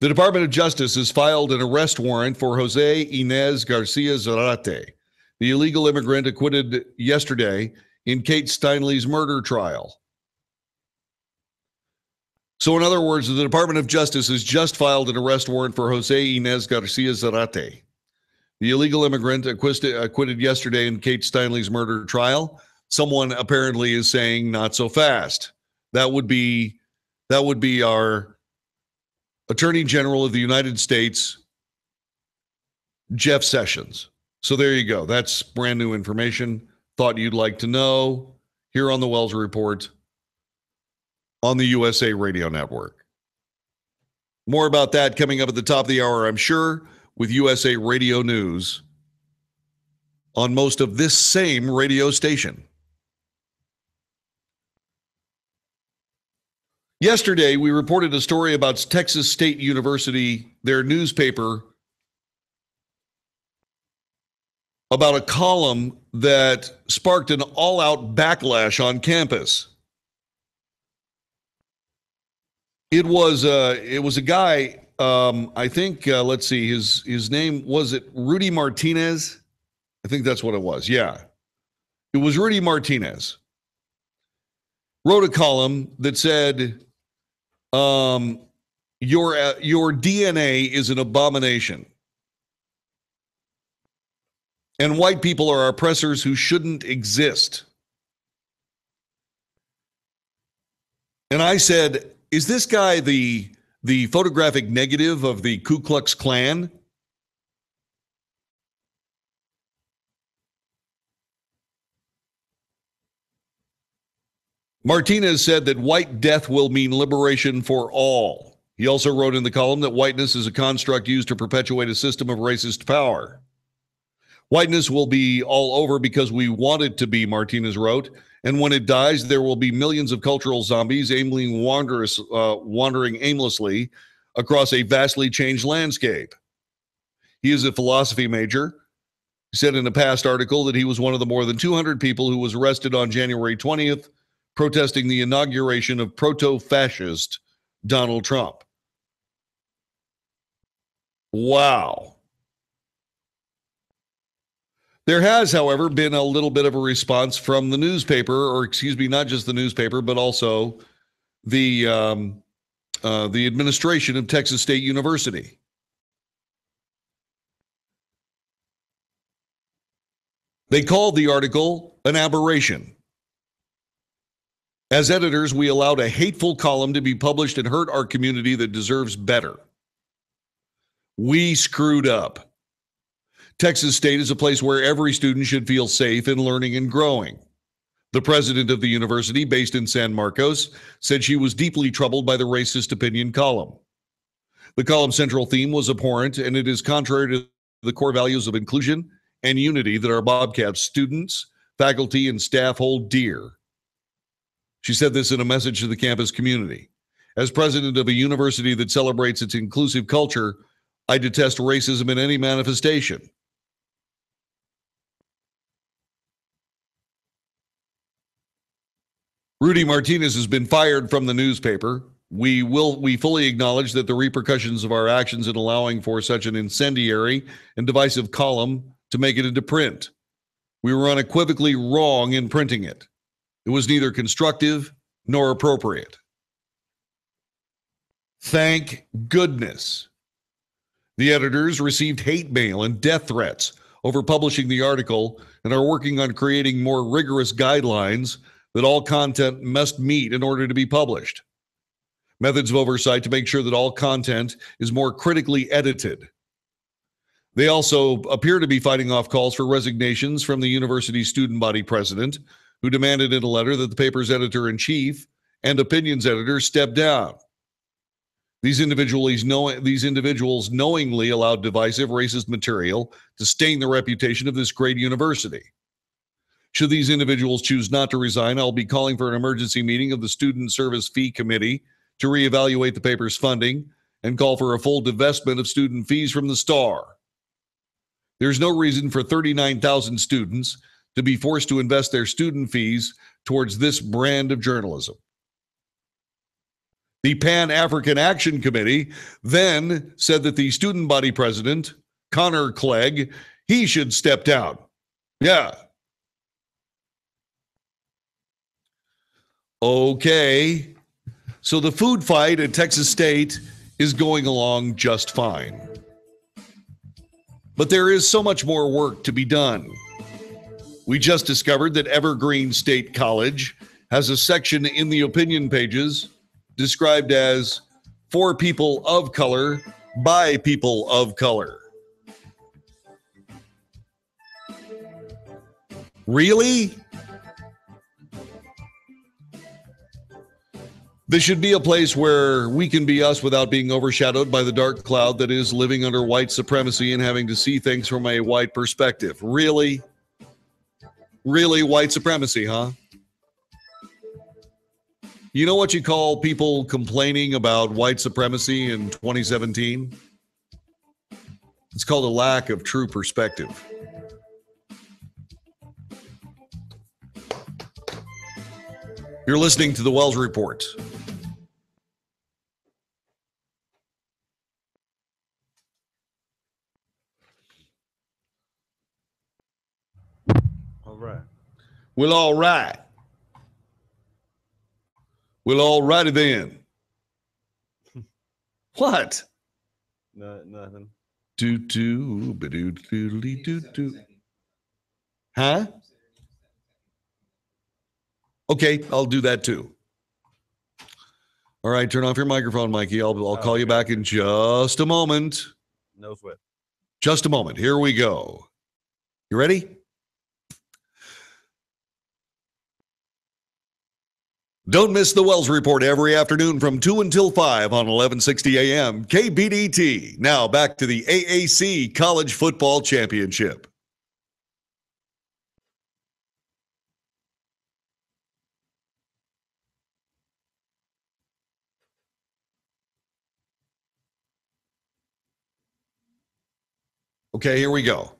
The Department of Justice has filed an arrest warrant for Jose Inez Garcia Zarate, the illegal immigrant acquitted yesterday in Kate Steinle's murder trial. So in other words, the Department of Justice has just filed an arrest warrant for Jose Inez Garcia Zarate, the illegal immigrant acquitted yesterday in Kate Steinle's murder trial. Someone apparently is saying not so fast. That would be our Attorney General of the United States, Jeff Sessions. So there you go. That's brand new information. Thought you'd like to know here on the Wells Report on the USA Radio Network. More about that coming up at the top of the hour, I'm sure, with USA Radio News on most of this same radio station. Yesterday, we reported a story about Texas State University, their newspaper, about a column that sparked an all-out backlash on campus. It was a guy, I think, let's see, his name, was it Rudy Martinez? I think that's what it was, yeah. It was Rudy Martinez. wrote a column that said, your DNA is an abomination. And white people are oppressors who shouldn't exist. And I said, is this guy the photographic negative of the Ku Klux Klan? Martinez said that white death will mean liberation for all. He also wrote in the column that whiteness is a construct used to perpetuate a system of racist power. Whiteness will be all over because we want it to be, Martinez wrote, and when it dies, there will be millions of cultural zombies wandering aimlessly across a vastly changed landscape. He is a philosophy major. He said in a past article that he was one of the more than 200 people who was arrested on January 20th protesting the inauguration of proto-fascist Donald Trump. Wow. There has, however, been a little bit of a response from the newspaper, or excuse me, not just the newspaper, but also the administration of Texas State University. They called the article an aberration. As editors, we allowed a hateful column to be published and hurt our community that deserves better. We screwed up. Texas State is a place where every student should feel safe in learning and growing. The president of the university, based in San Marcos, said she was deeply troubled by the racist opinion column. The column's central theme was abhorrent, and it is contrary to the core values of inclusion and unity that our Bobcats students, faculty, and staff hold dear. She said this in a message to the campus community. As president of a university that celebrates its inclusive culture, I detest racism in any manifestation. Rudy Martinez has been fired from the newspaper. We fully acknowledge that the repercussions of our actions in allowing for such an incendiary and divisive column to make it into print. We were unequivocally wrong in printing it. It was neither constructive nor appropriate. Thank goodness. The editors received hate mail and death threats over publishing the article and are working on creating more rigorous guidelines that all content must meet in order to be published. Methods of oversight to make sure that all content is more critically edited. They also appear to be fighting off calls for resignations from the university's student body president, who demanded in a letter that the paper's editor-in-chief and opinions editor step down. These individuals knowingly allowed divisive racist material to stain the reputation of this great university. Should these individuals choose not to resign, I'll be calling for an emergency meeting of the Student Service Fee Committee to reevaluate the paper's funding and call for a full divestment of student fees from the Star. There's no reason for 39,000 students to be forced to invest their student fees towards this brand of journalism. The Pan-African Action Committee then said that the student body president, Connor Clegg, he should step down. Yeah. Okay. So the food fight at Texas State is going along just fine. But there is so much more work to be done. We just discovered that Evergreen State College has a section in the opinion pages described as for people of color by people of color. Really? This should be a place where we can be us without being overshadowed by the dark cloud that is living under white supremacy and having to see things from a white perspective. Really? Really white supremacy, huh? You know what you call people complaining about white supremacy in 2017? It's called a lack of true perspective. You're listening to the Wells Report. All right. Well, all right. Well, all righty then. What? No, nothing. Do. Huh? Okay, I'll do that too. All right, turn off your microphone, Mikey. I'll call you back in just a moment. No sweat. Just a moment. Here we go. You ready? Don't miss the Wells Report every afternoon from 2 until 5 on 1160 AM KBDT. Now back to the AAC College Football Championship. Okay, here we go.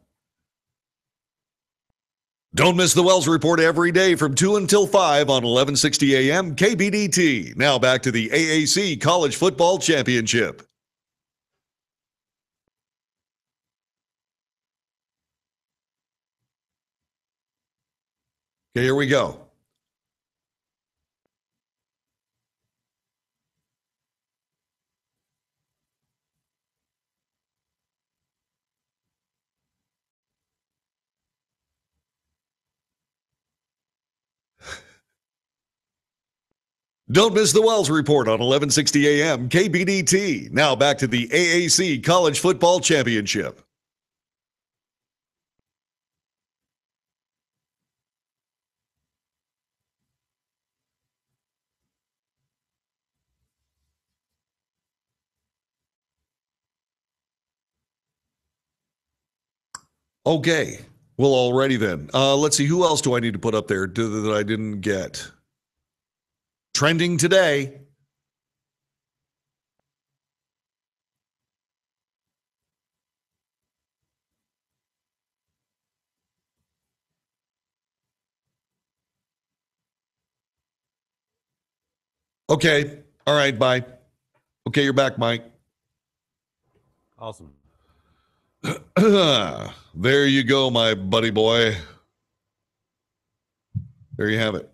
Don't miss the Wells Report every day from 2 until 5 on 1160 AM KBDT. Now back to the AAC College Football Championship. Okay, here we go. Don't miss the Wells Report on 1160 AM KBDT. Now back to the AAC College Football Championship. Okay, well, alrighty then. Let's see, who else do I need to put up there that I didn't get? Trending today. Okay, all right, bye. Okay, you're back, Mike. Awesome. There you go, my buddy boy. There you have it.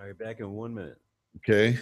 All right, back in 1 minute. Okay.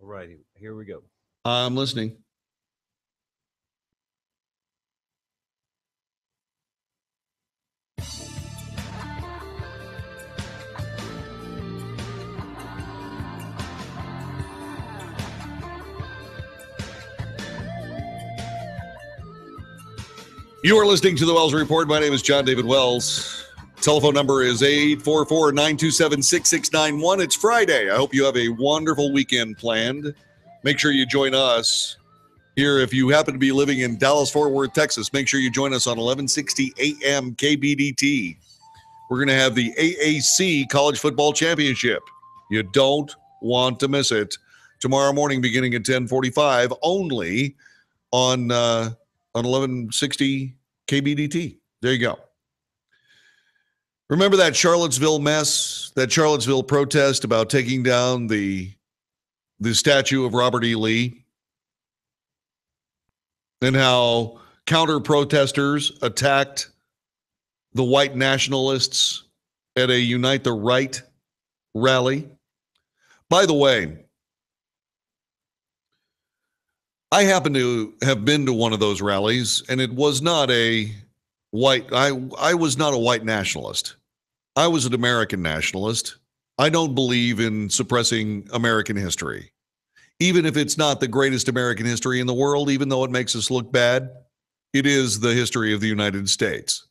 All right, here we go. I'm listening. You are listening to the Wells Report. My name is John David Wells. Telephone number is 844-927-6691. It's Friday. I hope you have a wonderful weekend planned. Make sure you join us here. If you happen to be living in Dallas-Fort Worth, Texas, make sure you join us on 1160 AM KBDT. We're going to have the AAC College Football Championship. You don't want to miss it. Tomorrow morning beginning at 10:45 only on 1160 KBDT. There you go. Remember that Charlottesville mess, that Charlottesville protest about taking down the statue of Robert E. Lee, and how counter-protesters attacked the white nationalists at a Unite the Right rally? By the way, I happen to have been to one of those rallies, and it was not a I was not a white nationalist. I was an American nationalist. I don't believe in suppressing American history. Even if it's not the greatest American history in the world, even though it makes us look bad, it is the history of the United States.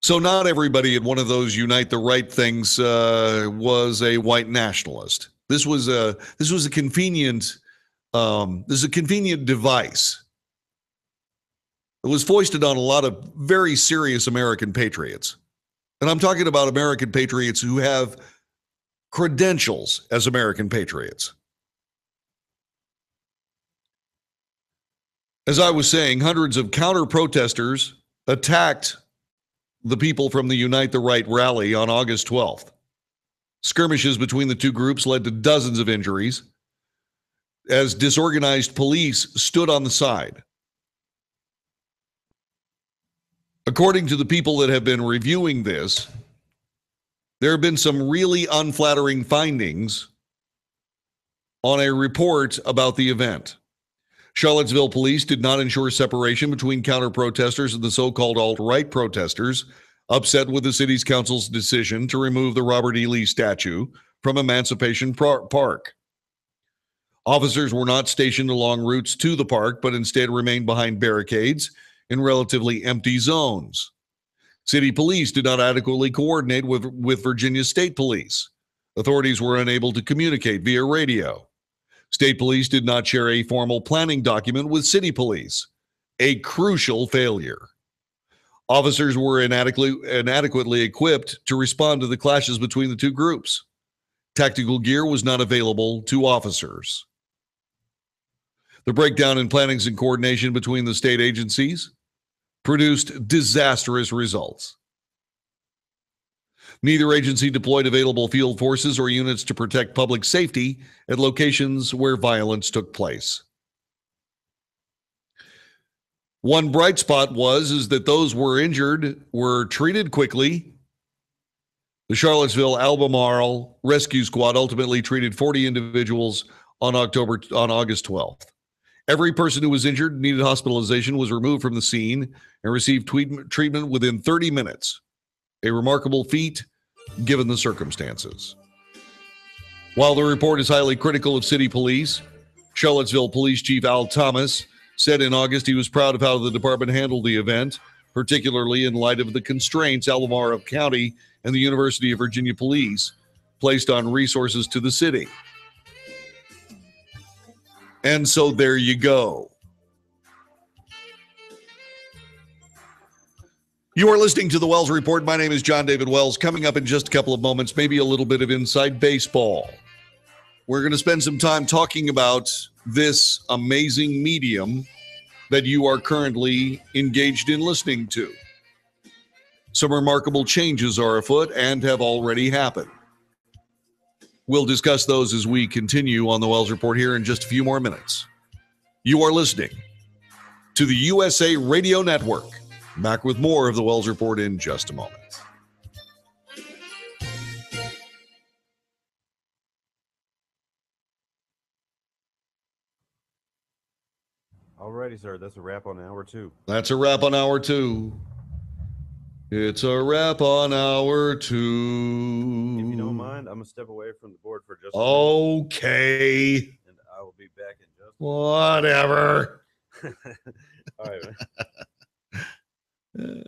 So not everybody at one of those Unite the Right things was a white nationalist. This was a convenient device. It was foisted on a lot of very serious American patriots. And I'm talking about American patriots who have credentials as American patriots. As I was saying, hundreds of counter-protesters attacked the people from the Unite the Right rally on August 12th. Skirmishes between the two groups led to dozens of injuries as disorganized police stood on the side. According to the people that have been reviewing this, there have been some really unflattering findings on a report about the event. Charlottesville police did not ensure separation between counter-protesters and the so-called alt-right protesters, upset with the city's council's decision to remove the Robert E. Lee statue from Emancipation Park. Officers were not stationed along routes to the park, but instead remained behind barricades in relatively empty zones. City police did not adequately coordinate with Virginia State Police. Authorities were unable to communicate via radio. State police did not share a formal planning document with city police, a crucial failure. Officers were inadequately equipped to respond to the clashes between the two groups. Tactical gear was not available to officers. The breakdown in plannings and coordination between the state agencies produced disastrous results. Neither agency deployed available field forces or units to protect public safety at locations where violence took place. One bright spot is that those who were injured were treated quickly. The Charlottesville Albemarle Rescue Squad ultimately treated 40 individuals on August 12th. Every person who was injured, needed hospitalization, was removed from the scene and received treatment within 30 minutes. A remarkable feat given the circumstances. While the report is highly critical of city police, Charlottesville Police Chief Al Thomas said in August he was proud of how the department handled the event, particularly in light of the constraints Albemarle County and the University of Virginia Police placed on resources to the city. And so there you go. You are listening to the Wells Report. My name is John David Wells. Coming up in just a couple of moments, maybe a little bit of inside baseball. We're going to spend some time talking about this amazing medium that you are currently engaged in listening to. Some remarkable changes are afoot and have already happened. We'll discuss those as we continue on the Wells Report here in just a few more minutes. You are listening to the USA Radio Network. Back with more of the Wells Report in just a moment. Alrighty, sir. That's a wrap on hour 2. That's a wrap on hour 2. It's a wrap on hour 2. If you don't mind, I'm going to step away from the board for just a minute. Okay. And I will be back in just a Whatever. All right, man.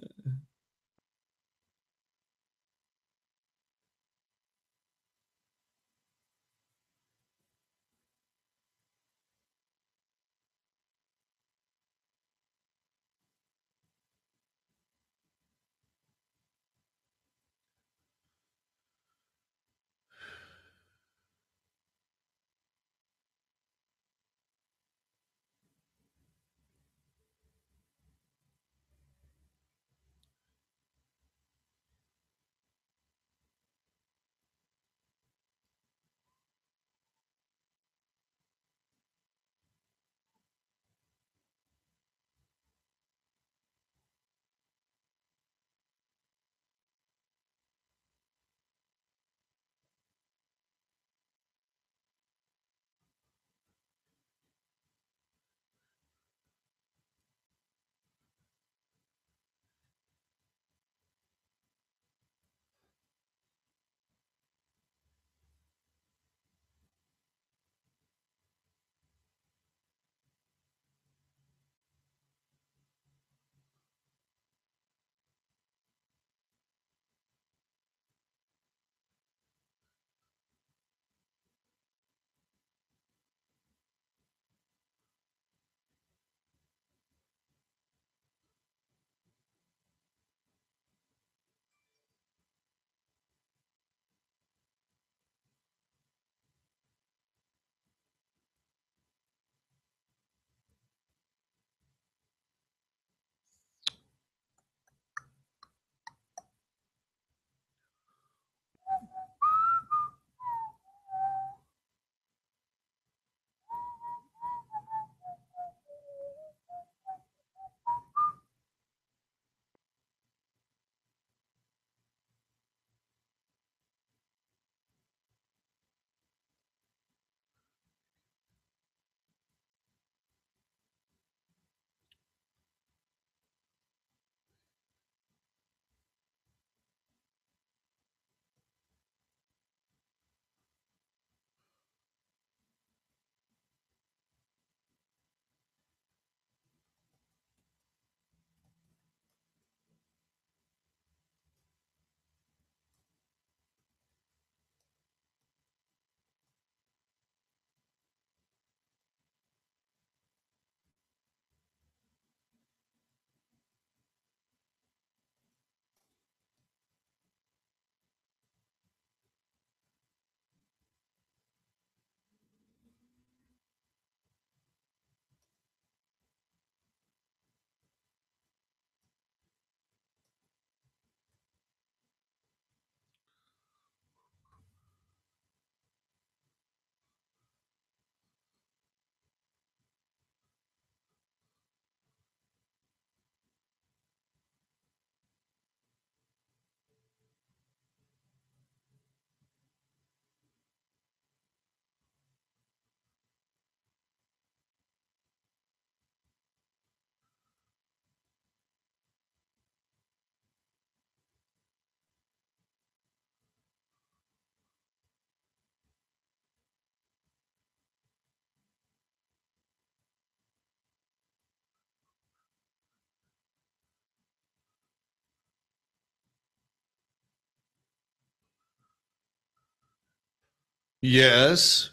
Yes.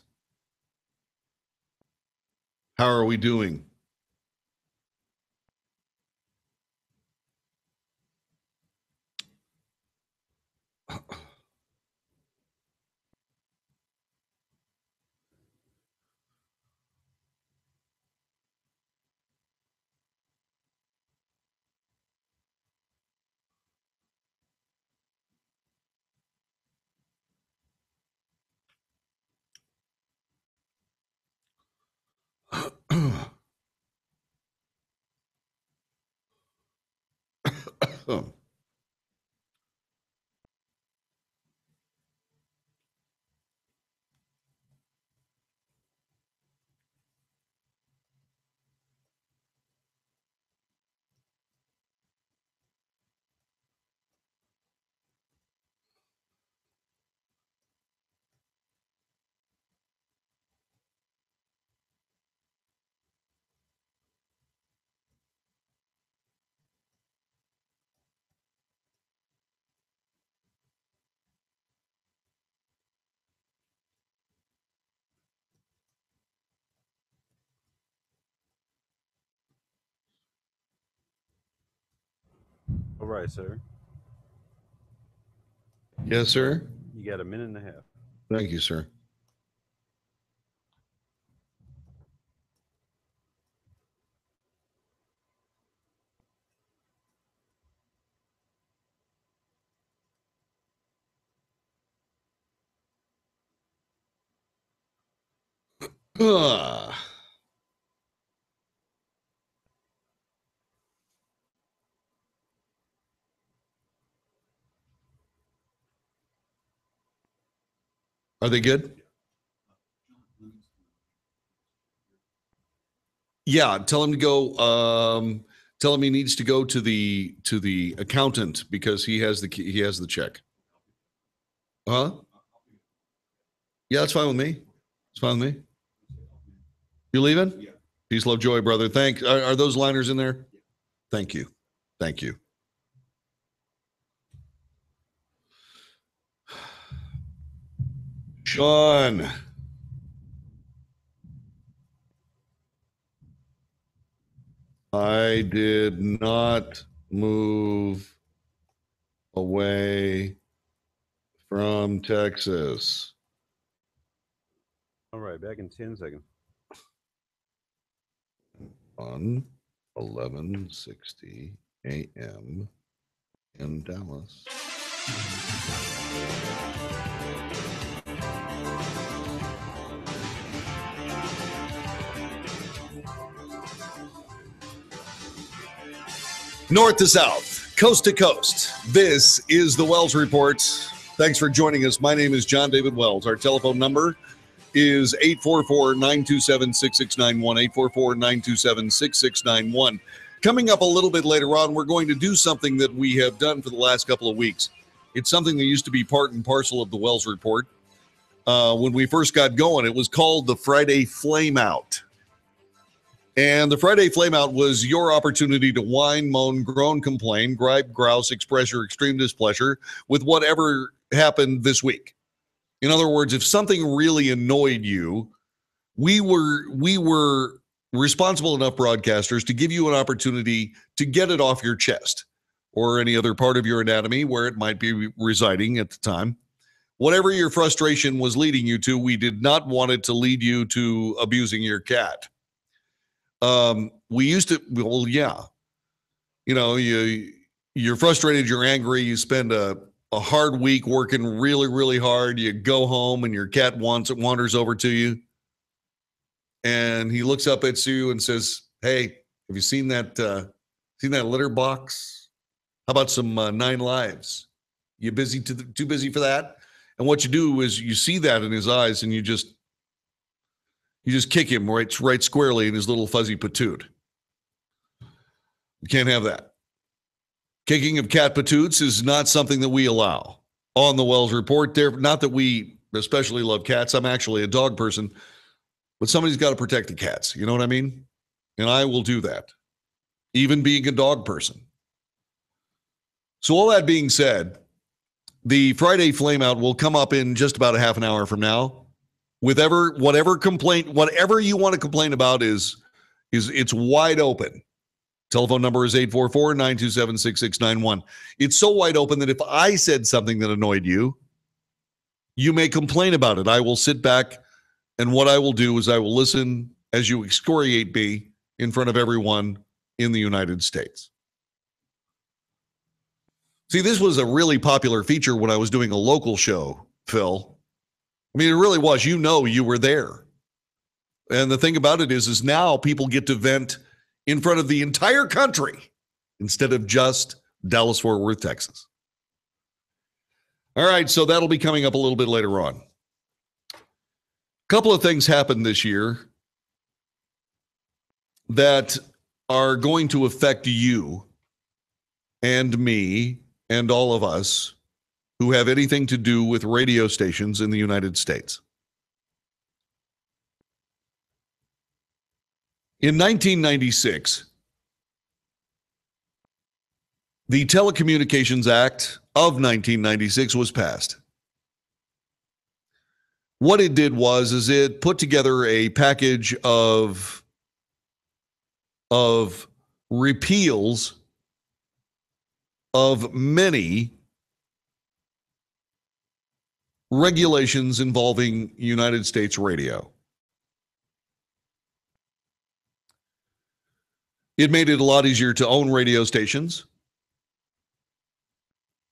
How are we doing? All right, sir. Yes, sir. You got a minute and a half. Thank you, sir. Are they good? Yeah, tell him to go. Tell him he needs to go to the accountant because he has the check. Huh? Yeah, that's fine with me. It's fine with me. You leaving? Yeah. Peace, love, joy, brother. Thanks. Are those liners in there? Thank you. Thank you. Sean. I did not move away from Texas. All right, back in 10 seconds. On 11:60 a.m. in Dallas. North to south, coast to coast. This is the Wells Report. Thanks for joining us. My name is John David Wells. Our telephone number is 844-927-6691, 844-927-6691. Coming up a little bit later on, we're going to do something that we have done for the last couple of weeks. It's something that used to be part and parcel of the Wells Report. When we first got going, it was called the Friday Flameout. And the Friday Flameout was your opportunity to whine, moan, groan, complain, gripe, grouse, express your extreme displeasure with whatever happened this week. In other words, if something really annoyed you, we were responsible enough broadcasters to give you an opportunity to get it off your chest or any other part of your anatomy where it might be residing at the time. Whatever your frustration was leading you to, we did not want it to lead you to abusing your cat. We used to, well, yeah, you know, you're frustrated, you're angry, you spend a hard week working really, really hard. You go home and your cat wanders over to you. And he looks up at you and says, "Hey, have you seen that litter box? How about some 9 lives? You busy too busy for that?" And what you do is you see that in his eyes and you just kick him right squarely in his little fuzzy patoot. You can't have that. Kicking of cat patoots is not something that we allow on the Wells Report. Not that we especially love cats. I'm actually a dog person, but somebody's got to protect the cats. You know what I mean? And I will do that, even being a dog person. So all that being said, the Friday Flameout will come up in just about a half an hour from now. whatever complaint, whatever you want to complain about is it's wide open. Telephone number is 844-927-6691. It's so wide open that if I said something that annoyed you, you may complain about it. I will sit back, and what I will do is I will listen as you excoriate me in front of everyone in the United States. See, this was a really popular feature when I was doing a local show, Phil. I mean, it really was. You know, you were there. And the thing about it is now people get to vent in front of the entire country instead of just Dallas-Fort Worth, Texas. All right, so that'll be coming up a little bit later on. A couple of things happened this year that are going to affect you and me and all of us who have anything to do with radio stations in the United States. In 1996, the Telecommunications Act of 1996 was passed. What it did was it put together a package of repeals of many regulations involving United States radio. It made it a lot easier to own radio stations.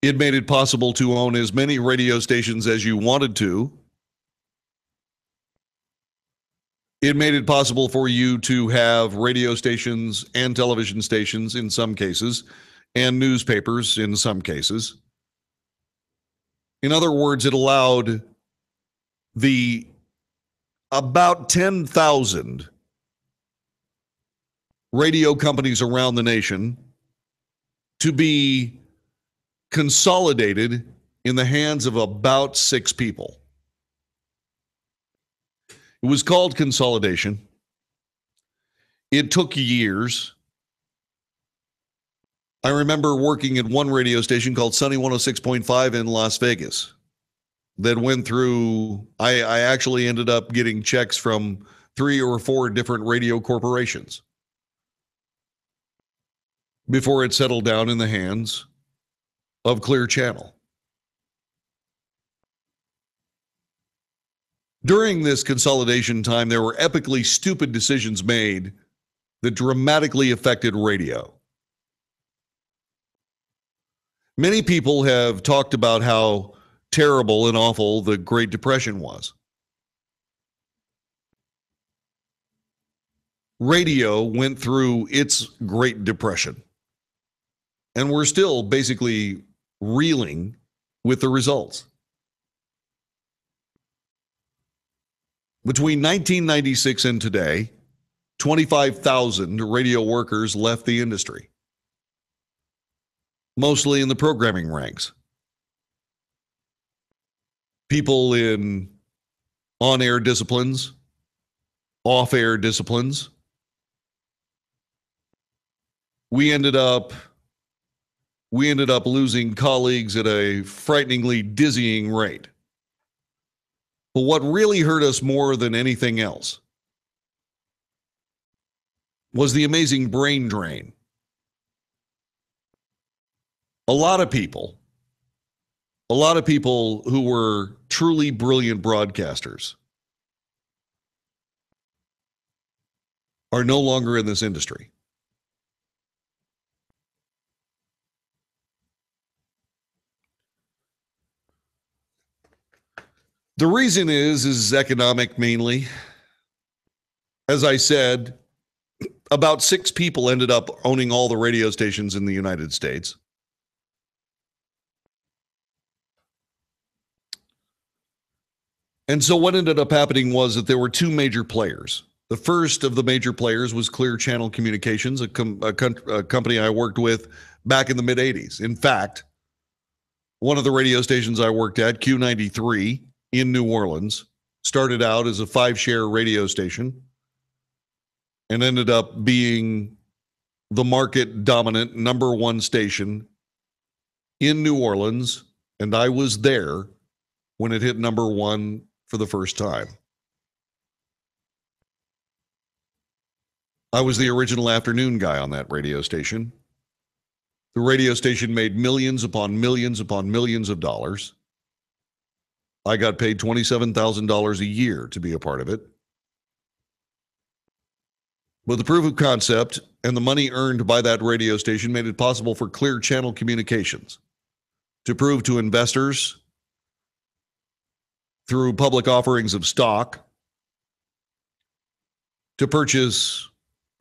It made it possible to own as many radio stations as you wanted to. It made it possible for you to have radio stations and television stations in some cases, and newspapers in some cases. In other words, it allowed the about 10,000 radio companies around the nation to be consolidated in the hands of about 6 people. It was called consolidation. It took years. I remember working at one radio station called Sunny 106.5 in Las Vegas that went through, I actually ended up getting checks from 3 or 4 different radio corporations before it settled down in the hands of Clear Channel. During this consolidation time, there were epically stupid decisions made that dramatically affected radio. Many people have talked about how terrible and awful the Great Depression was. Radio went through its Great Depression, and we're still basically reeling with the results. Between 1996 and today, 25,000 radio workers left the industry, mostly in the programming ranks. People in on-air disciplines, off-air disciplines. We ended up losing colleagues at a frighteningly dizzying rate. But what really hurt us more than anything else was the amazing brain drain. A lot of people who were truly brilliant broadcasters are no longer in this industry. The reason is economic mainly. As I said, about 6 people ended up owning all the radio stations in the United States. And so what ended up happening was that there were 2 major players. The first of the major players was Clear Channel Communications, a company I worked with back in the mid-'80s. In fact, one of the radio stations I worked at, Q93, in New Orleans, started out as a 5-share radio station and ended up being the market dominant #1 station in New Orleans. And I was there when it hit #1 for the first time. I was the original afternoon guy on that radio station. The radio station made millions upon millions upon millions of dollars. I got paid $27,000 a year to be a part of it. But the proof of concept and the money earned by that radio station made it possible for Clear Channel Communications to prove to investors through public offerings of stock to purchase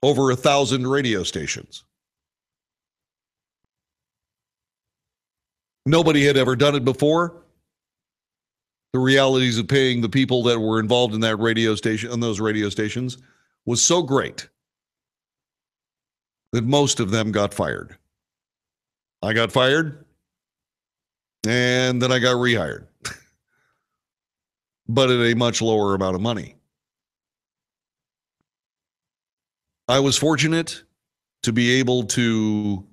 over 1,000 radio stations. Nobody had ever done it before. The realities of paying the people that were involved in that radio station, on those radio stations, was so great that most of them got fired. I got fired, and then I got rehired, but at a much lower amount of money. I was fortunate to be able to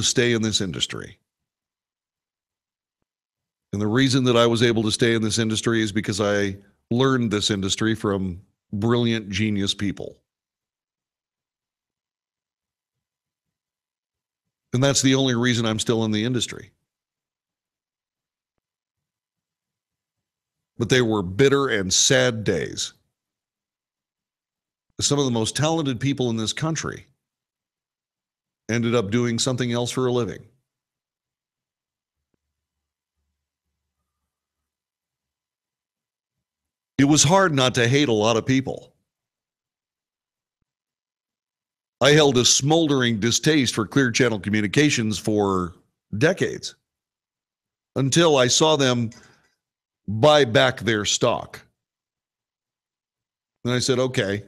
stay in this industry. And the reason that I was able to stay in this industry is because I learned this industry from brilliant, genius people. And that's the only reason I'm still in the industry. But they were bitter and sad days. Some of the most talented people in this country ended up doing something else for a living. It was hard not to hate a lot of people. I held a smoldering distaste for Clear Channel Communications for decades until I saw them buy back their stock. And I said, okay,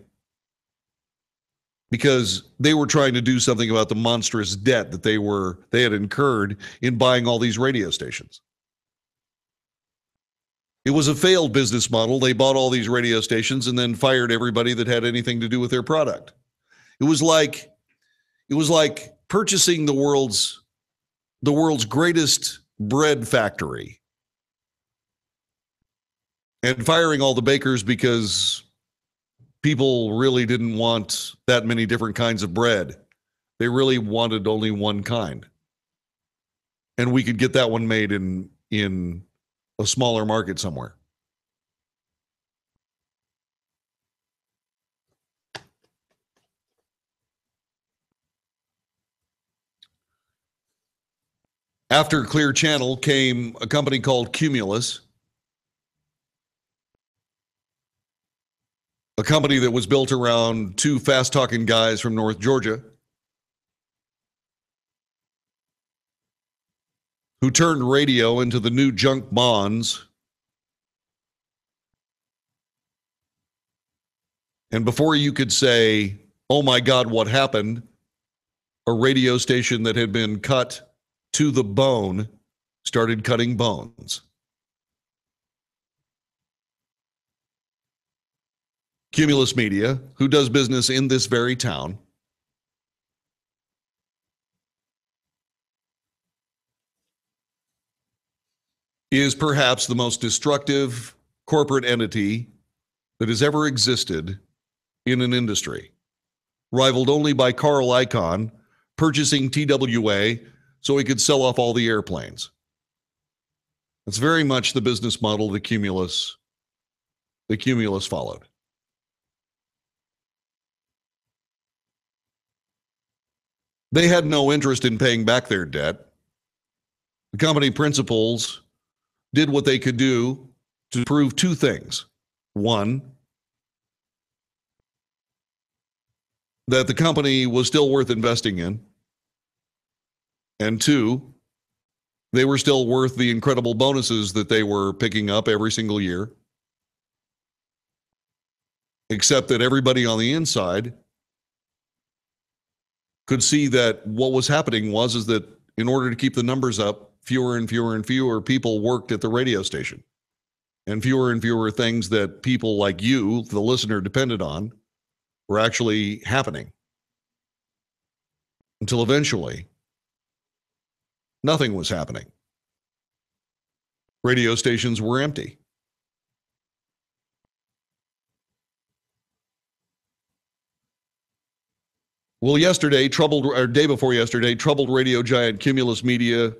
because they were trying to do something about the monstrous debt that they had incurred in buying all these radio stations. It was a failed business model. They bought all these radio stations and then fired everybody that had anything to do with their product. It was like purchasing the world's greatest bread factory and firing all the bakers because people really didn't want that many different kinds of bread. They really wanted only one kind. And we could get that one made in a smaller market somewhere. After Clear Channel came a company called Cumulus, a company that was built around two fast-talking guys from North Georgia who turned radio into the new junk bonds. And before you could say, oh my God, what happened? A radio station that had been cut to the bone started cutting bones. Cumulus Media, who does business in this very town, is perhaps the most destructive corporate entity that has ever existed in an industry, rivaled only by Carl Icahn purchasing TWA so he could sell off all the airplanes. That's very much the business model that Cumulus followed. They had no interest in paying back their debt. The company principals did what they could do to prove two things. One, that the company was still worth investing in. And two, they were still worth the incredible bonuses that they were picking up every single year. Except that everybody on the inside could see that what was happening is that in order to keep the numbers up, fewer and fewer and fewer people worked at the radio station. And fewer things that people like you, the listener, depended on were actually happening. Until eventually, nothing was happening. Radio stations were empty. Well, day before yesterday, troubled radio giant Cumulus Media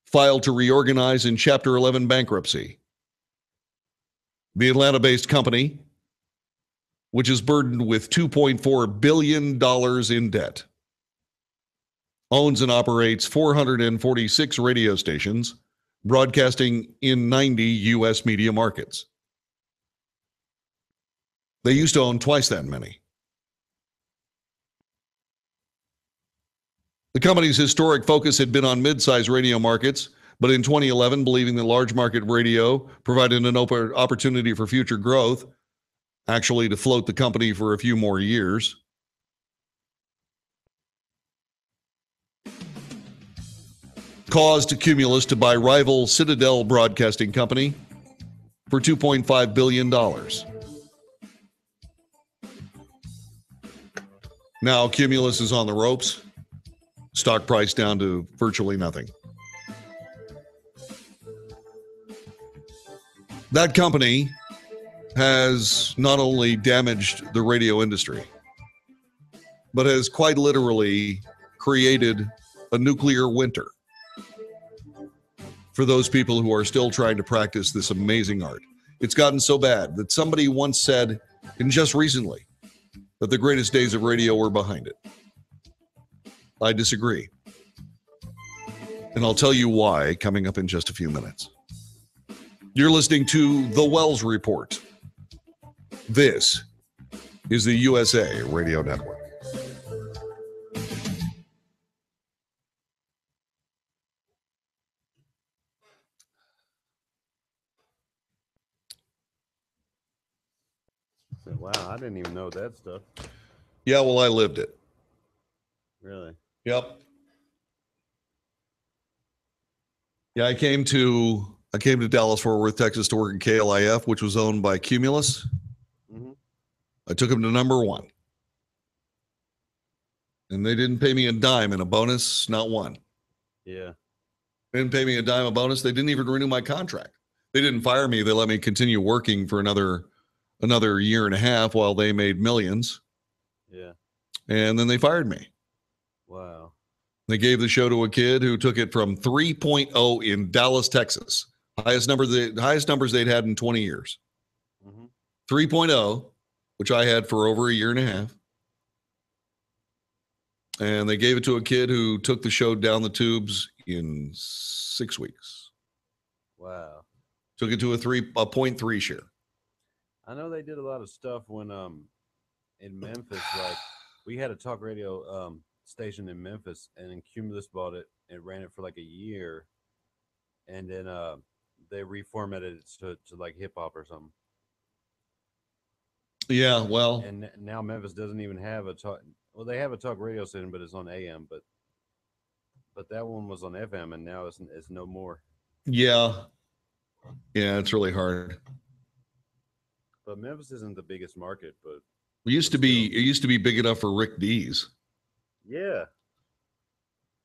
filed to reorganize in Chapter 11 bankruptcy. The Atlanta-based company, which is burdened with $2.4 billion in debt, owns and operates 446 radio stations, broadcasting in 90 U.S. media markets. They used to own twice that many. The company's historic focus had been on mid-size radio markets, but in 2011, believing that large market radio provided an open opportunity for future growth, actually to float the company for a few more years, caused Cumulus to buy rival Citadel Broadcasting Company for $2.5 billion. Now Cumulus is on the ropes. Stock price down to virtually nothing. That company has not only damaged the radio industry, but has quite literally created a nuclear winter for those people who are still trying to practice this amazing art. It's gotten so bad that somebody once said, and just recently, that the greatest days of radio were behind it. I disagree. And I'll tell you why coming up in just a few minutes. You're listening to The Wells Report. This is the USA Radio Network. Wow, I didn't even know that stuff. Yeah, well, I lived it. Really? Yep. Yeah, I came to Dallas-Fort Worth, Texas to work at KLIF, which was owned by Cumulus. Mm-hmm. I took them to number one. And they didn't pay me a dime in a bonus, not one. Yeah. They didn't pay me a dime a bonus. They didn't even renew my contract. They didn't fire me. They let me continue working for another year and a half while they made millions. Yeah. And then they fired me. Wow. They gave the show to a kid who took it from 3.0 in Dallas, Texas. Highest numbers they'd had in 20 years. Mm-hmm. 3.0, which I had for over a year and a half. And they gave it to a kid who took the show down the tubes in 6 weeks. Wow. Took it to a 0.3 share. I know they did a lot of stuff when in Memphis, like we had a talk radio station in Memphis, and then Cumulus bought it and ran it for like a year, and then they reformatted it to like hip hop or something. Yeah, well, and now Memphis doesn't even have a talk. Well, they have a talk radio station, but it's on AM. But that one was on FM, and now it's no more. Yeah, it's really hard. But Memphis isn't the biggest market, but it used to be big enough for Rick Dees. Yeah.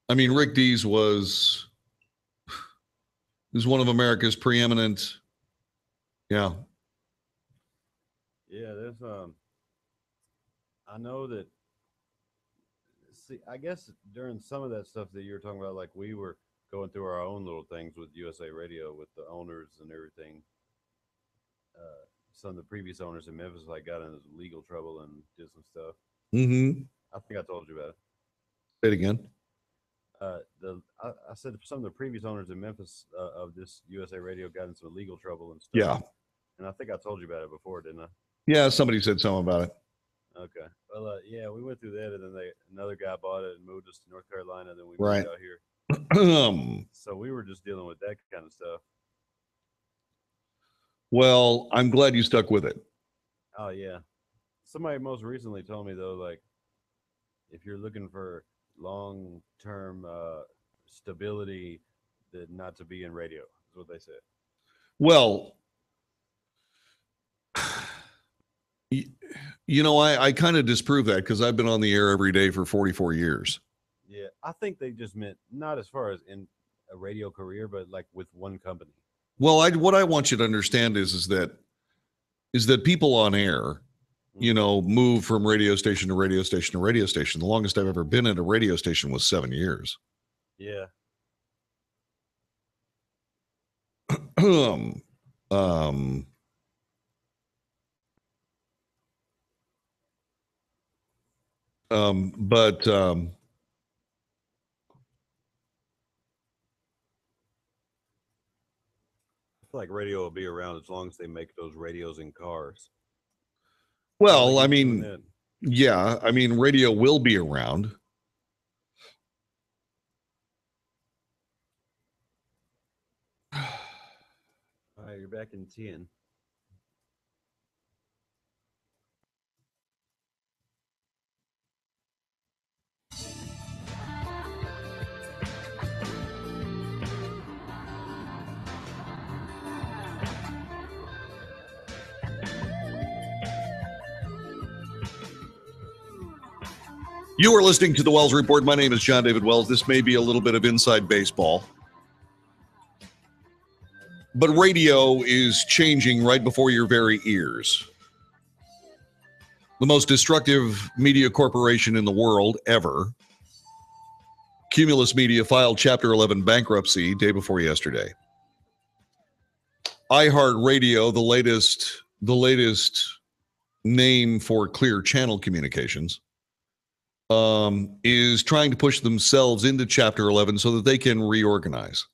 I mean, Rick Dees was one of America's preeminent. Yeah. Yeah, there's I know that. See, I guess during some of that stuff that you were talking about, like we were going through our own little things with USA Radio, with the owners and everything. Some of the previous owners in Memphis like got into legal trouble and did some stuff. Mm-hmm. I think I told you about it. Say it again. I said some of the previous owners in Memphis of this USA Radio got into some legal trouble and stuff. Yeah. And I think I told you about it before, didn't I? Yeah, somebody said something about it. Okay. Well, yeah, we went through that, and then another guy bought it and moved us to North Carolina. And then we moved out here. So we were just dealing with that kind of stuff. Well, I'm glad you stuck with it. Oh, yeah. Somebody most recently told me, though, like, if you're looking for long-term stability, that not to be in radio, is what they said. Well, I kind of disprove that because I've been on the air every day for 44 years. Yeah, I think they just meant not as far as in a radio career, but like with one company. Well, what I want you to understand is that people on air move from radio station to radio station to radio station. The longest I've ever been at a radio station was 7 years. Yeah. But I feel like radio will be around as long as they make those radios in cars. Well, I mean, radio will be around. All right, you're back in 10. You are listening to the Wells Report. My name is John David Wells. This may be a little bit of inside baseball, but radio is changing right before your very ears. The most destructive media corporation in the world ever, Cumulus Media, filed Chapter 11 bankruptcy day before yesterday. iHeartRadio, the latest name for Clear Channel Communications, is trying to push themselves into Chapter 11 so that they can reorganize.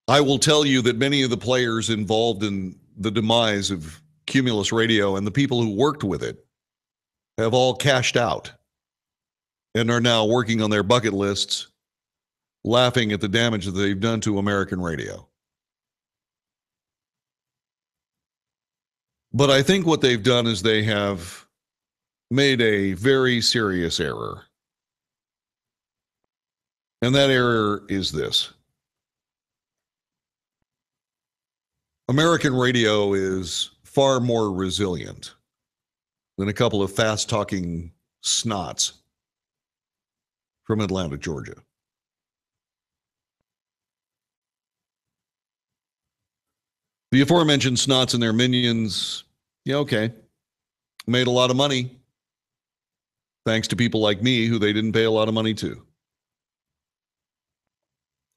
I will tell you that many of the players involved in the demise of Cumulus Radio and the people who worked with it have all cashed out and are now working on their bucket lists, laughing at the damage that they've done to American radio. But I think what they've done is they have made a very serious error. And that error is this. American radio is far more resilient than a couple of fast-talking snots from Atlanta, Georgia. The aforementioned snots and their minions, made a lot of money thanks to people like me who they didn't pay a lot of money to.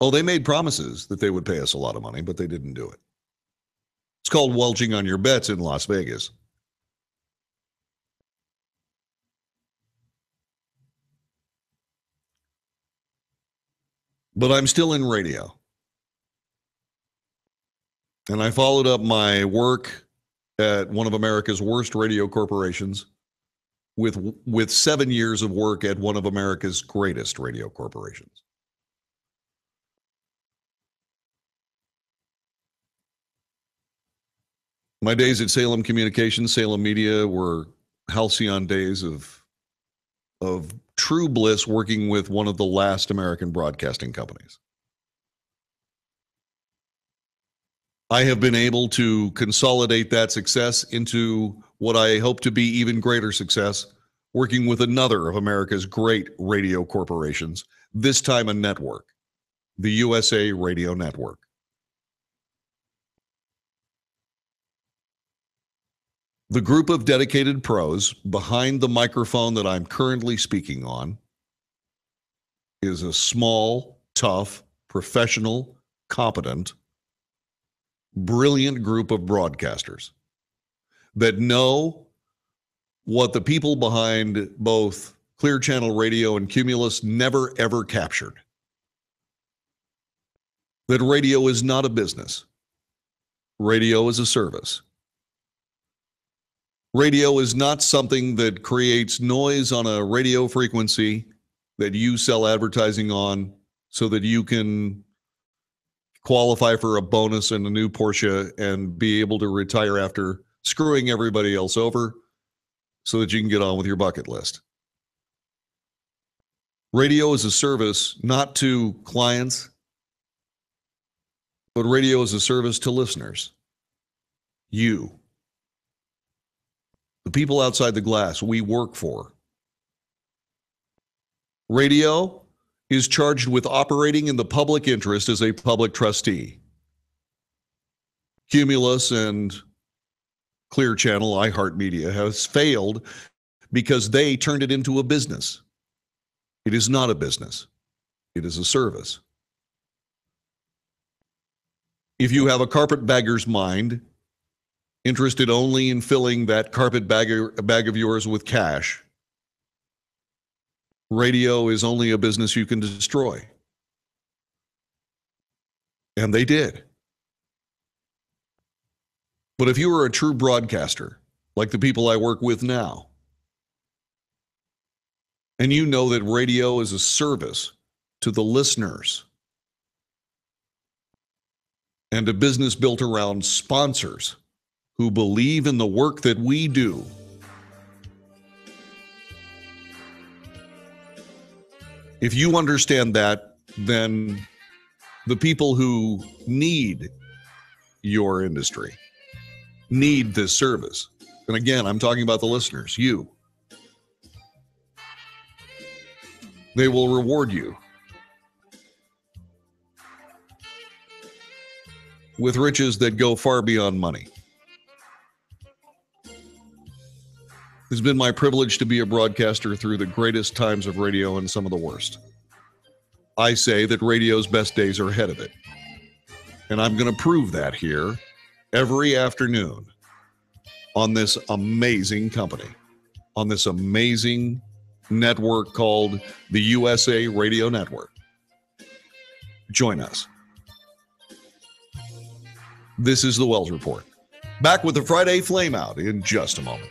Oh, they made promises that they would pay us a lot of money, but they didn't do it. It's called welching on your bets in Las Vegas. But I'm still in radio. And I followed up my work at one of America's worst radio corporations with 7 years of work at one of America's greatest radio corporations. My days at Salem Communications, Salem Media, were halcyon days of true bliss working with one of the last American broadcasting companies. I have been able to consolidate that success into what I hope to be even greater success, working with another of America's great radio corporations, this time a network, the USA Radio Network. The group of dedicated pros behind the microphone that I'm currently speaking on is a small, tough, professional, competent, brilliant group of broadcasters that know what the people behind both Clear Channel Radio and Cumulus never, ever captured. That radio is not a business. Radio is a service. Radio is not something that creates noise on a radio frequency that you sell advertising on so that you can qualify for a bonus and a new Porsche and be able to retire after screwing everybody else over so that you can get on with your bucket list. Radio is a service not to clients, but radio is a service to listeners. You. The people outside the glass we work for. Radio is charged with operating in the public interest as a public trustee. Cumulus and Clear Channel, iHeartMedia, has failed because they turned it into a business. It is not a business. It is a service. If you have a carpetbagger's mind, interested only in filling that bag of yours with cash, radio is only a business you can destroy. And they did. But if you are a true broadcaster, like the people I work with now, and you know that radio is a service to the listeners and a business built around sponsors who believe in the work that we do, if you understand that, then the people who need your industry need this service. And again, I'm talking about the listeners, you. They will reward you with riches that go far beyond money. It's been my privilege to be a broadcaster through the greatest times of radio and some of the worst. I say that radio's best days are ahead of it. And I'm going to prove that here every afternoon on this amazing company, on this amazing network called the USA Radio Network. Join us. This is the Wells Report. Back with the Friday Flameout in just a moment.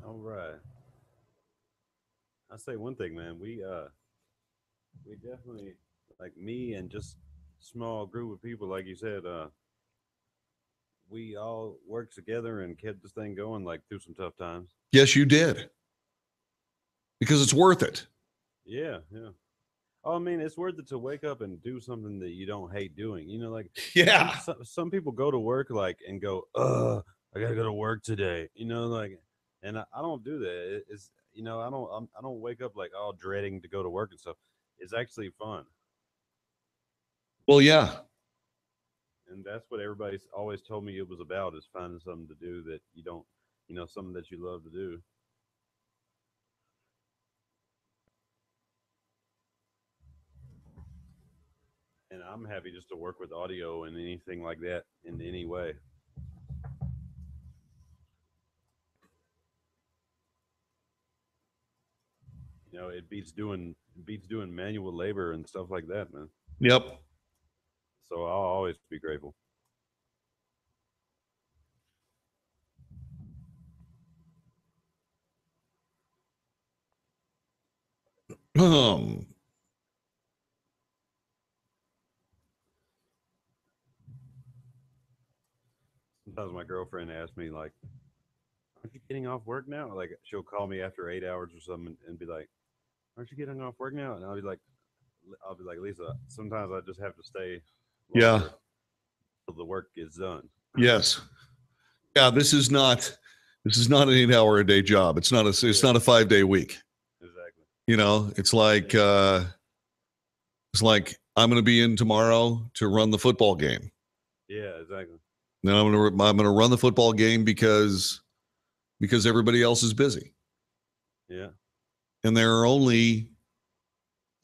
All right. I'll say one thing, man. We definitely, like me and just small group of people, like you said, we all worked together and kept this thing going, like through some tough times. Yes, you did. Because it's worth it. Yeah, yeah. Oh, I mean, it's worth it to wake up and do something that you don't hate doing. You know, like yeah, some people go to work like and go, I gotta go to work today. You know, like, and I don't do that. It's, you know, I don't wake up like all dreading to go to work and stuff. It's actually fun. Well, yeah. And that's what everybody's always told me it was about, is finding something to do that you don't, you know, something that you love to do. And I'm happy just to work with audio and anything like that in any way. You know, it beats doing manual labor and stuff like that, man. Yep. So I'll always be grateful. Sometimes my girlfriend asks me, like, aren't you getting off work now? Like, she'll call me after 8 hours or something and be like, aren't you getting off work now? And I'll be like, Lisa, sometimes I just have to stay yeah till the work gets done. Yes. Yeah, this is not an 8-hour-a-day job. It's not a 5-day week. Exactly. You know, it's like I'm going to be in tomorrow to run the football game. Yeah, exactly. Then I'm going to run the football game because everybody else is busy. Yeah. And there are only,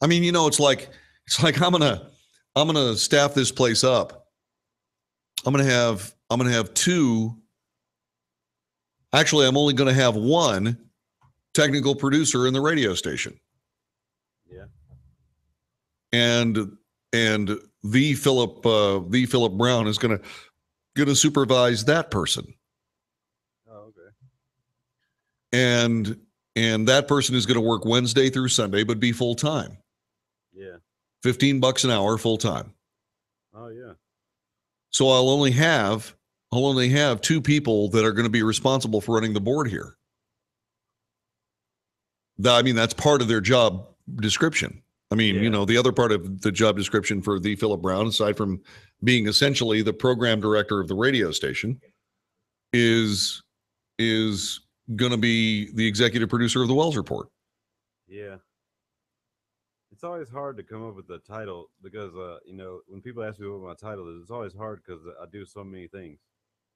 I mean, you know, it's like I'm going to staff this place up. I'm going to have two. Actually, I'm only going to have one technical producer in the radio station. Yeah. And the Philip Brown is going to supervise that person. Oh, okay. And that person is going to work Wednesday through Sunday, but be full time. Yeah. $15 an hour full time. Oh yeah. So I'll only have two people that are going to be responsible for running the board here. I mean, that's part of their job description. I mean, you know, the other part of the job description for the Philip Brown, aside from being essentially the program director of the radio station, is going to be the executive producer of the Wells Report. Yeah. It's always hard to come up with a title because, when people ask me what my title is, it's always hard because I do so many things.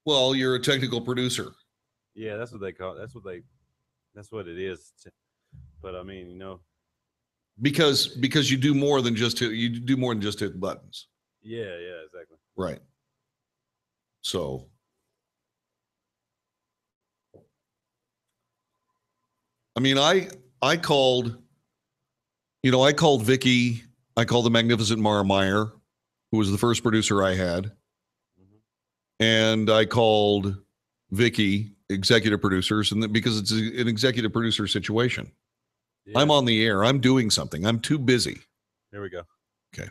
Well, you're a technical producer. Yeah, that's what they call. That's what it is. But I mean, because you do more than just hit buttons. Yeah, exactly. Right. So, I mean, I called Vicky. I called the magnificent Mara Meyer, who was the first producer I had. Mm-hmm. And I called Vicky, executive producers, and because it's an executive producer situation. Yeah. I'm on the air. I'm doing something. I'm too busy. Here we go. Okay.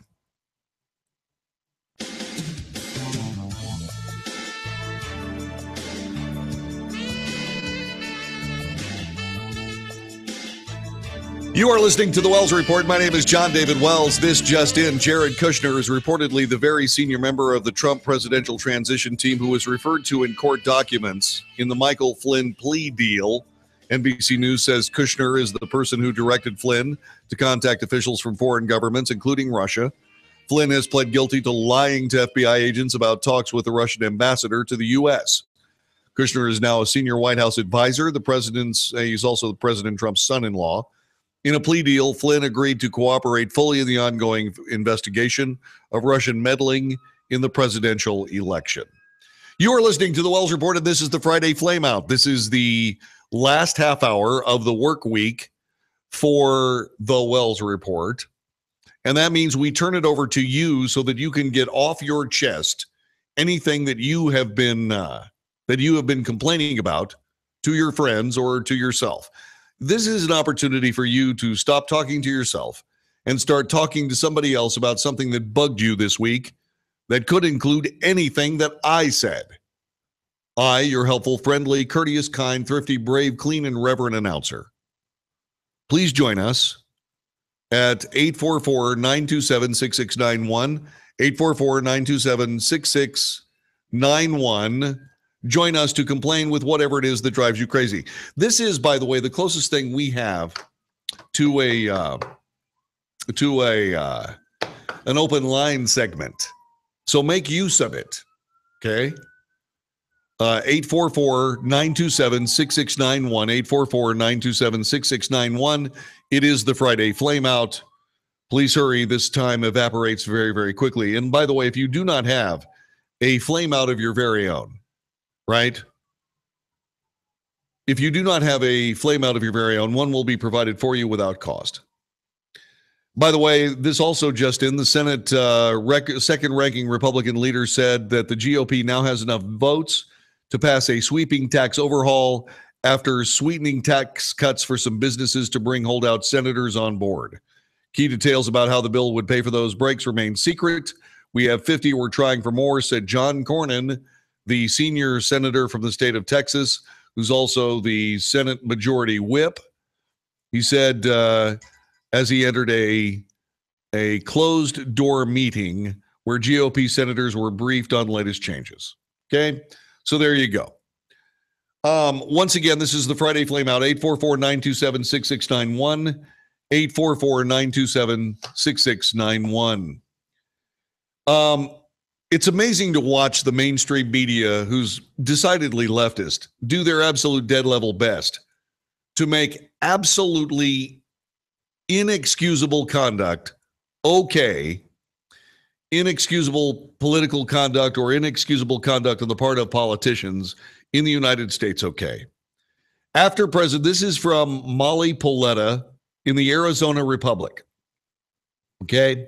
You are listening to the Wells Report. My name is John David Wells. This just in, Jared Kushner is reportedly the very senior member of the Trump presidential transition team who was referred to in court documents in the Michael Flynn plea deal. NBC News says Kushner is the person who directed Flynn to contact officials from foreign governments, including Russia. Flynn has pled guilty to lying to FBI agents about talks with the Russian ambassador to the U.S. Kushner is now a senior White House advisor. He's also President Trump's son-in-law. In a plea deal, Flynn agreed to cooperate fully in the ongoing investigation of Russian meddling in the presidential election. You are listening to the Wells Report, and this is the Friday Flameout. This is the last half hour of the work week for the Wells Report, and that means we turn it over to you so that you can get off your chest anything that you have been complaining about to your friends or to yourself. This is an opportunity for you to stop talking to yourself and start talking to somebody else about something that bugged you this week that could include anything that I said. I, your helpful, friendly, courteous, kind, thrifty, brave, clean, and reverent announcer. Please join us at 844-927-6691, 844-927-6691. Join us to complain with whatever it is that drives you crazy. This is, by the way, the closest thing we have to an open line segment. So make use of it. Okay. 844-927-6691, 844-927-6691. It is the Friday Flameout. Please hurry. This time evaporates very, very quickly. And by the way, if you do not have a flameout of your very own, right? If you do not have a flame out of your very own, one will be provided for you without cost. By the way, this also just in, the Senate second-ranking Republican leader said that the GOP now has enough votes to pass a sweeping tax overhaul after sweetening tax cuts for some businesses to bring holdout senators on board. Key details about how the bill would pay for those breaks remain secret. We have 50, we're trying for more, said John Cornyn, the senior senator from the state of Texas, who's also the Senate Majority Whip. He said as he entered a closed-door meeting where GOP senators were briefed on latest changes. Okay, so there you go. Once again, this is the Friday Flameout, 844-927-6691, 844-927-6691. It's amazing to watch the mainstream media, who's decidedly leftist, do their absolute dead level best to make absolutely inexcusable conduct okay, inexcusable political conduct or inexcusable conduct on the part of politicians in the United States okay. After President, this is from Molly Pauletta in the Arizona Republic. Okay.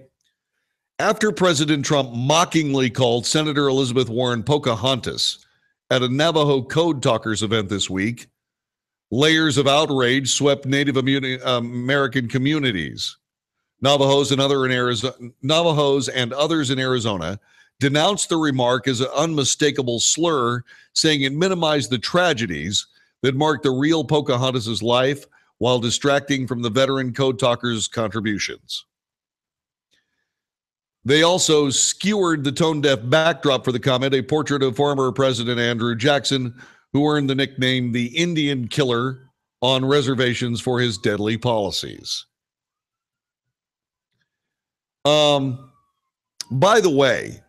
After President Trump mockingly called Senator Elizabeth Warren Pocahontas at a Navajo Code Talkers event this week, layers of outrage swept Native American communities. Navajos and others in Arizona denounced the remark as an unmistakable slur, saying it minimized the tragedies that marked the real Pocahontas' life while distracting from the veteran Code Talkers' contributions. They also skewered the tone-deaf backdrop for the comment, a portrait of former President Andrew Jackson, who earned the nickname the Indian Killer on reservations for his deadly policies. By the way,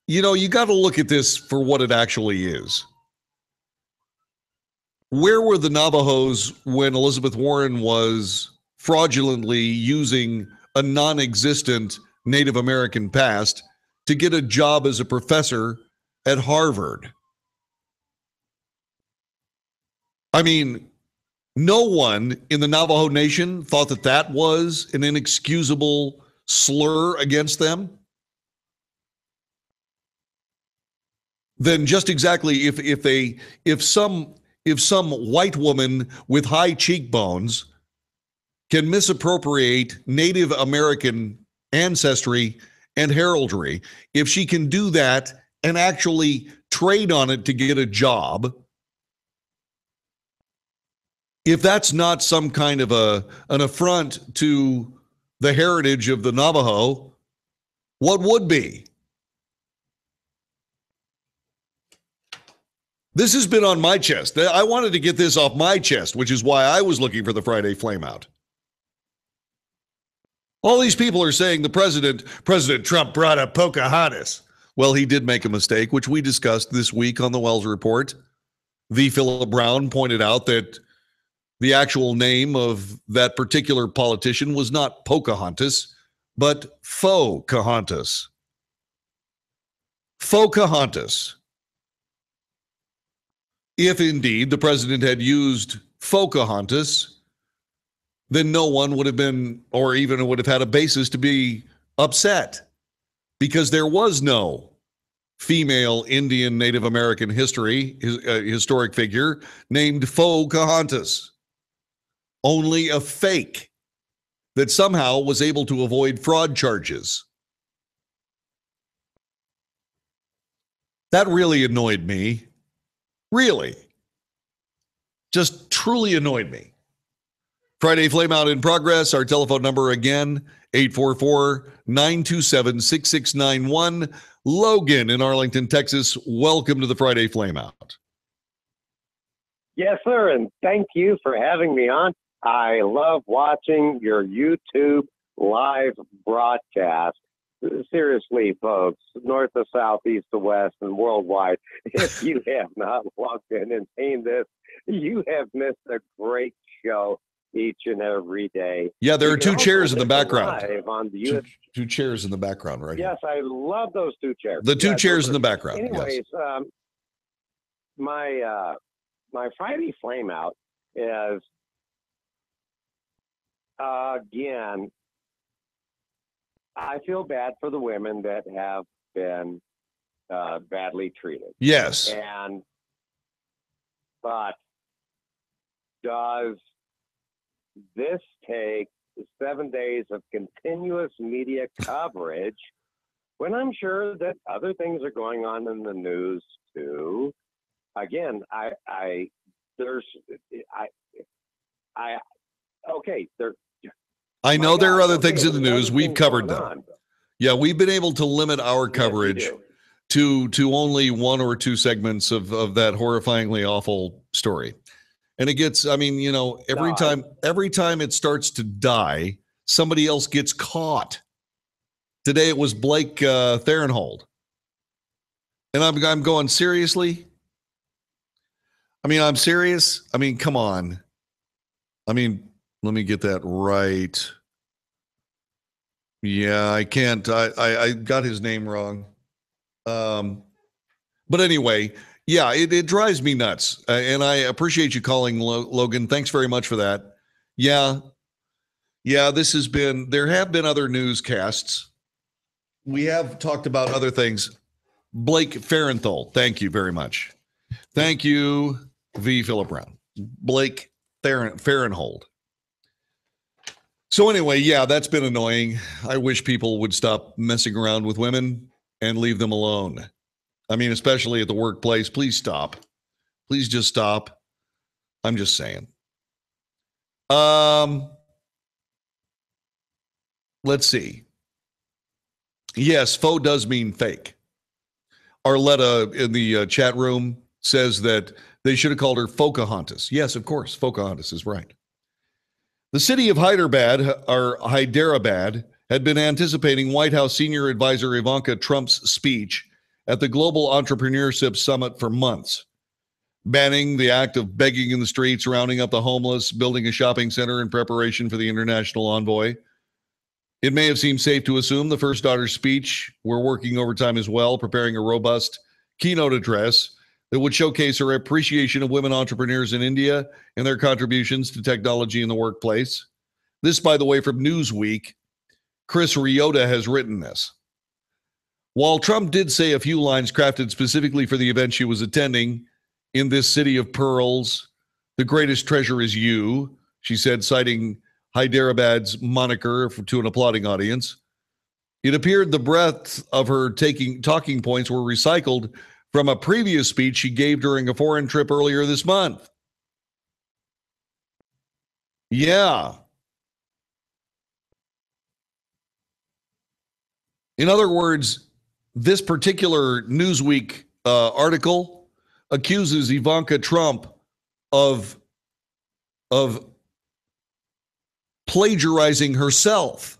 you got to look at this for what it actually is. Where were the Navajos when Elizabeth Warren was fraudulently using a non-existent Native American past to get a job as a professor at Harvard? I mean, no one in the Navajo Nation thought that that was an inexcusable slur against them. Then just exactly if some white woman with high cheekbones can misappropriate Native American ancestry and heraldry, if she can do that and actually trade on it to get a job, if that's not some kind of an affront to the heritage of the Navajo, what would be? This has been on my chest. I wanted to get this off my chest, which is why I was looking for the Friday Flameout. All these people are saying President Trump brought up Pocahontas. Well, he did make a mistake, which we discussed this week on the Wells Report. The Philip Brown pointed out that the actual name of that particular politician was not Pocahontas, but Pocahontas. Pocahontas. If indeed the president had used Pocahontas, then no one would have been, or even would have had a basis to be upset, because there was no female Indian Native American historic figure named Pocahontas. Only a fake that somehow was able to avoid fraud charges. That really annoyed me. Really. Just truly annoyed me. Friday Flameout in progress. Our telephone number again, 844-927-6691. Logan in Arlington, Texas. Welcome to the Friday Flameout. Yes, sir, and thank you for having me on. I love watching your YouTube live broadcast. Seriously, folks, north to south, east to west, and worldwide, if you have not logged in and seen this, you have missed a great show each and every day. Yeah, there are two chairs in the background. On the two chairs in the background, right? Yes, I love those two chairs. The two chairs in the background. Anyways, yes. My Friday Flameout is, again, I feel bad for the women that have been badly treated. Yes. But does this take 7 days of continuous media coverage when I'm sure that other things are going on in the news too? Again, I know there are other things in the news. We've covered them. Yeah, we've been able to limit our coverage to only one or two segments of that horrifyingly awful story. And it gets, every time it starts to die, somebody else gets caught. Today it was Blake Therenhold. And I'm going, seriously? I'm serious. Come on. Let me get that right. Yeah, I can't. I got his name wrong. But anyway, yeah, it drives me nuts. And I appreciate you calling, Logan. Thanks very much for that. Yeah, there have been other newscasts. We have talked about other things. Blake Farenthold, thank you very much. Thank you, V. Philip Brown. Blake Farenthold. So anyway, yeah, that's been annoying. I wish people would stop messing around with women and leave them alone. Especially at the workplace. Please stop. Please just stop. I'm just saying. Let's see. Yes, faux does mean fake. Arletta in the chat room says that They should have called her Pocahontas. Yes, of course, Pocahontas is right. The city of Hyderabad had been anticipating White House senior advisor Ivanka Trump's speech at the Global Entrepreneurship Summit for months, banning the act of begging in the streets, rounding up the homeless, building a shopping center in preparation for the international envoy. It may have seemed safe to assume the first daughter's speech were working overtime as well, preparing a robust keynote address that would showcase her appreciation of women entrepreneurs in India and their contributions to technology in the workplace. This, by the way, from Newsweek. Chris Ryota has written this. While Trump did say a few lines crafted specifically for the event she was attending, in this city of pearls, the greatest treasure is you, she said, citing Hyderabad's moniker to an applauding audience. It appeared the breadth of her talking points were recycled from a previous speech she gave during a foreign trip earlier this month. Yeah. In other words, this particular Newsweek article accuses Ivanka Trump of plagiarizing herself.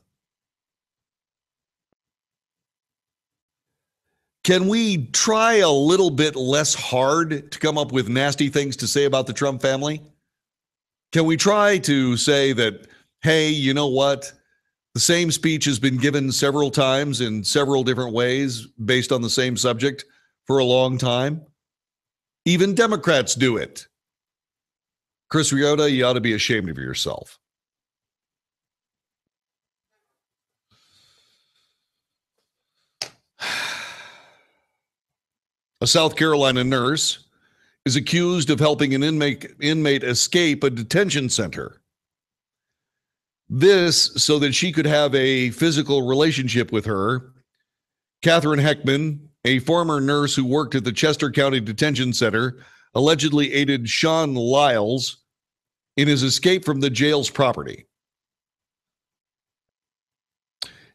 Can we try a little bit less hard to come up with nasty things to say about the Trump family? Can we try to say that, hey, you know what? The same speech has been given several times in several different ways based on the same subject for a long time. Even Democrats do it. Chris Ryota, you ought to be ashamed of yourself. A South Carolina nurse is accused of helping an inmate escape a detention center. This so that she could have a physical relationship with her. Catherine Heckman, a former nurse who worked at the Chester County Detention Center, allegedly aided Sean Lyles in his escape from the jail's property.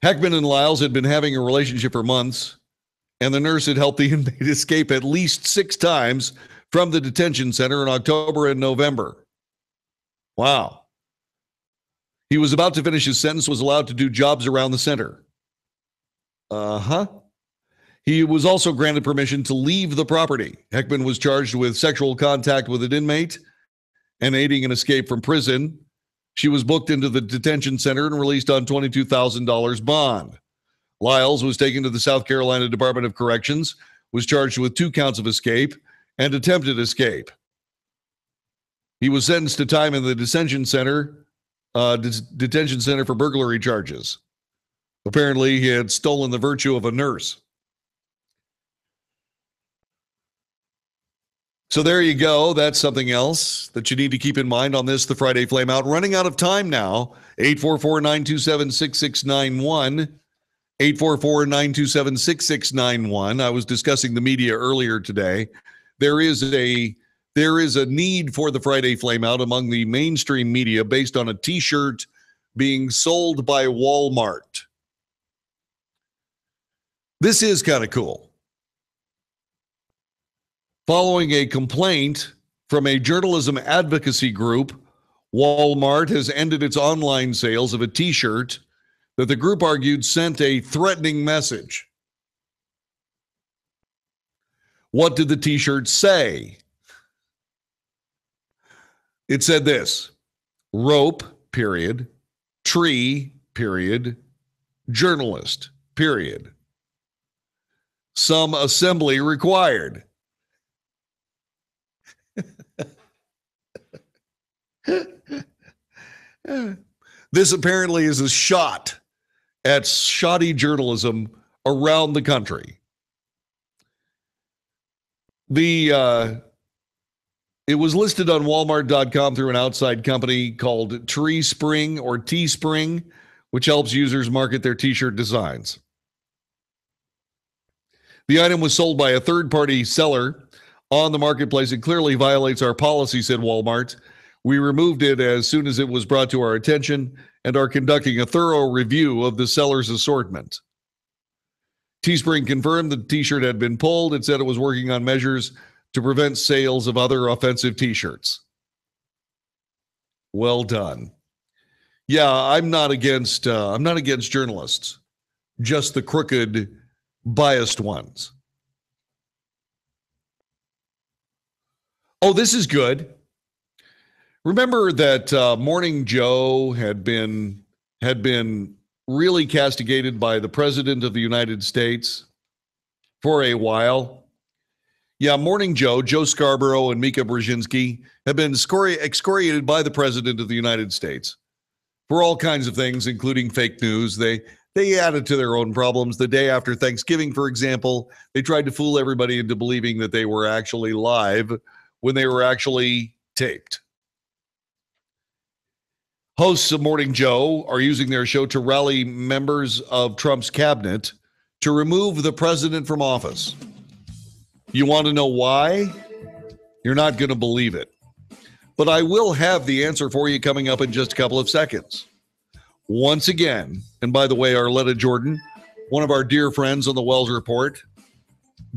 Heckman and Lyles had been having a relationship for months, and the nurse had helped the inmate escape at least 6 times from the detention center in October and November. Wow. He was about to finish his sentence, was allowed to do jobs around the center. He was also granted permission to leave the property. Heckman was charged with sexual contact with an inmate and aiding an escape from prison. She was booked into the detention center and released on $22,000 bond. Lyles was taken to the South Carolina Department of Corrections, was charged with 2 counts of escape and attempted escape. He was sentenced to time in the detention center for burglary charges. Apparently, he had stolen the virtue of a nurse. So there you go. That's something else that you need to keep in mind on this, the Friday Flameout. Running out of time now. 844-927-6691. 844-927-6691. I was discussing the media earlier today. There is a need for the Friday Flameout among the mainstream media based on a T-shirt being sold by Walmart. This is kind of cool. Following a complaint from a journalism advocacy group, Walmart has ended its online sales of a T-shirt that the group argued sent a threatening message. What did the T-shirt say? It said this: rope, period, tree, period, journalist, period. Some assembly required. This apparently is a shot at shoddy journalism around the country. It was listed on Walmart.com through an outside company called Tree Spring or Teespring, which helps users market their T-shirt designs. The item was sold by a third-party seller on the marketplace. It clearly violates our policy, said Walmart. We removed it as soon as it was brought to our attention and are conducting a thorough review of the seller's assortment. Teespring confirmed the T-shirt had been pulled. It said it was working on measures to prevent sales of other offensive T-shirts. Well done. Yeah, I'm not against journalists, just the crooked, biased ones. Oh, this is good. Remember that Morning Joe had been really castigated by the President of the United States for a while. Yeah, Morning Joe, Joe Scarborough, and Mika Brzezinski have been excoriated by the President of the United States for all kinds of things, including fake news. They added to their own problems. The day after Thanksgiving, for example, they tried to fool everybody into believing that they were actually live when they were actually taped. Hosts of Morning Joe are using their show to rally members of Trump's cabinet to remove the president from office. You want to know why? You're not going to believe it. But I will have the answer for you coming up in just a couple of seconds. Once again, and by the way, Arletta Jordan, one of our dear friends on the Wells Report,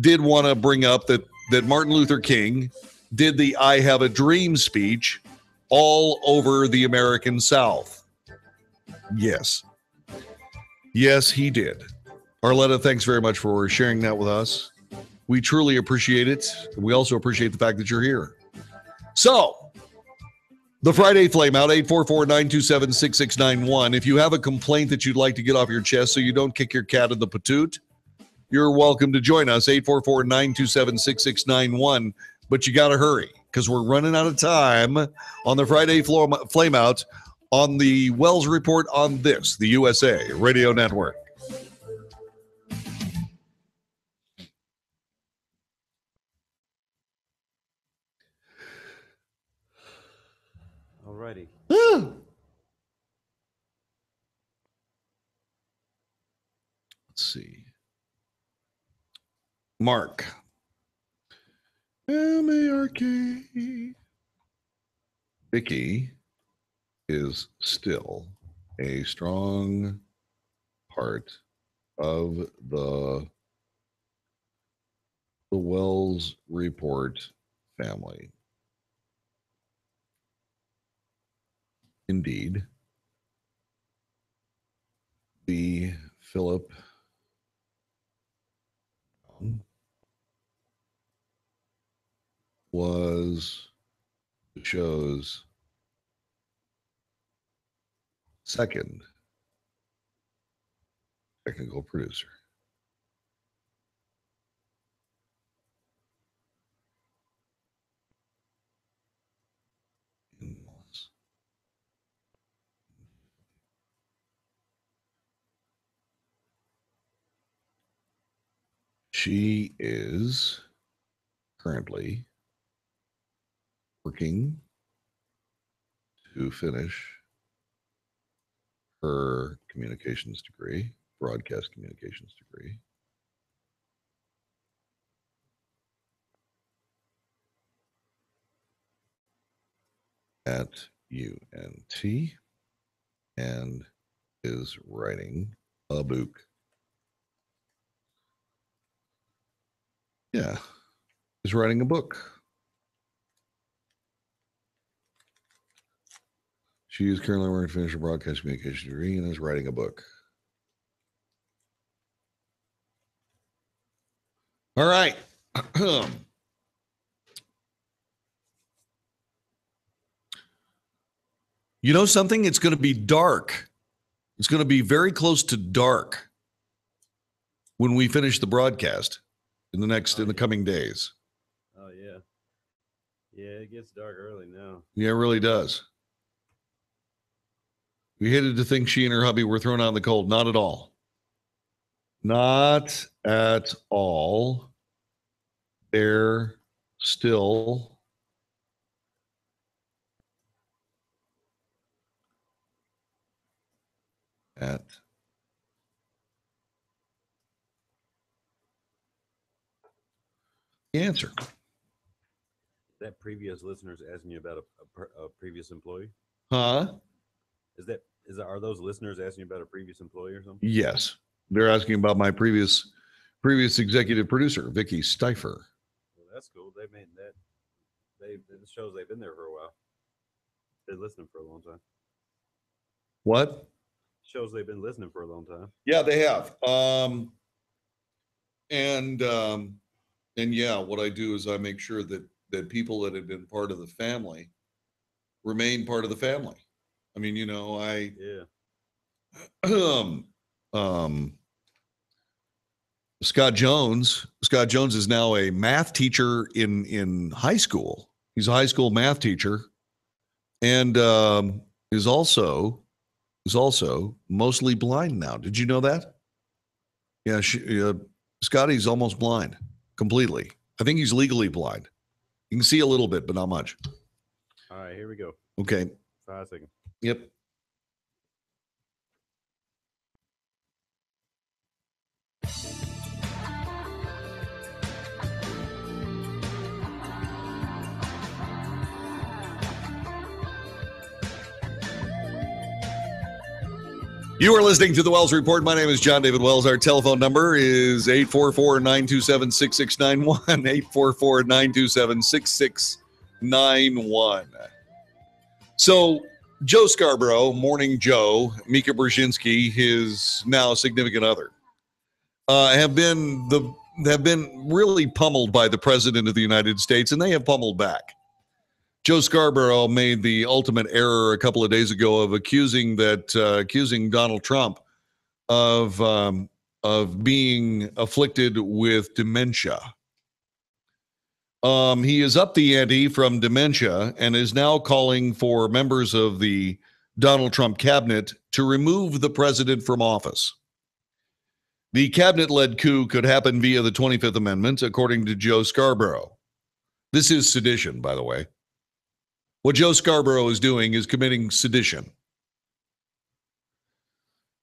did want to bring up that Martin Luther King did the I Have a Dream speech all over the American South. Yes. Yes, he did. Arletta, thanks very much for sharing that with us. We truly appreciate it. We also appreciate the fact that you're here. So, the Friday Flameout, 844-927-6691. If you have a complaint that you'd like to get off your chest so you don't kick your cat in the patoot, you're welcome to join us, 844-927-6691. But you got to hurry because we're running out of time on the Friday Flameout on the Wells Report on this, the USA Radio Network. Alrighty. Let's see. Mark. M-A-R-K. Vicky is still a strong part of the Wells Report family. Indeed, the Philip was the show's second technical producer. She is currently working to finish her communications degree, broadcast communications degree. At UNT and is writing a book. Yeah, is writing a book. She is currently working to finish her broadcast communication degree and is writing a book. All right. You know something? It's going to be dark. It's going to be very close to dark when we finish the broadcast in the coming days. Oh, yeah. Yeah, it gets dark early now. Yeah, it really does. We hated to think she and her hubby were thrown out in the cold. Not at all. Not at all. They're still at the answer. That previous listeners asking you about a previous employee? Huh? Are those listeners asking you about a previous employee or something? Yes. They're asking about my previous executive producer, Vicky Stifer. Well, that's cool. they mean that it shows they've been there for a while. Been listening for a long time. What? Shows they've been listening for a long time. Yeah, they have. And yeah, what I do is I make sure that people that have been part of the family remain part of the family. I mean, Scott Jones is now a math teacher in high school. He's a high school math teacher, and is also mostly blind now. Did you know that? Yeah, Scotty's almost blind completely. I think he's legally blind. You can see a little bit, but not much. All right, here we go. Okay. 5 seconds. Yep. You are listening to the Wells Report. My name is John David Wells. Our telephone number is 844-927-6691, 844-927-6691. So Joe Scarborough, Morning Joe, Mika Brzezinski, his now significant other, have been really pummeled by the president of the United States, and they have pummeled back. Joe Scarborough made the ultimate error a couple of days ago of accusing Donald Trump of being afflicted with dementia. He is up the ante from dementia and is now calling for members of the Donald Trump cabinet to remove the president from office. The cabinet-led coup could happen via the 25th Amendment, according to Joe Scarborough. This is sedition, by the way. What Joe Scarborough is doing is committing sedition.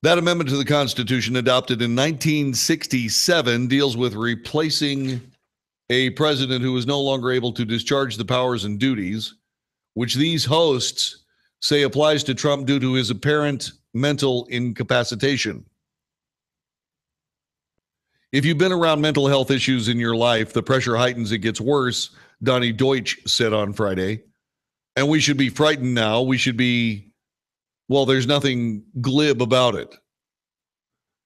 That amendment to the Constitution, adopted in 1967, deals with replacing a president who is no longer able to discharge the powers and duties, which these hosts say applies to Trump due to his apparent mental incapacitation. If you've been around mental health issues in your life, the pressure heightens, it gets worse, Donnie Deutsch said on Friday. And we should be frightened now. We should be, well, there's nothing glib about it.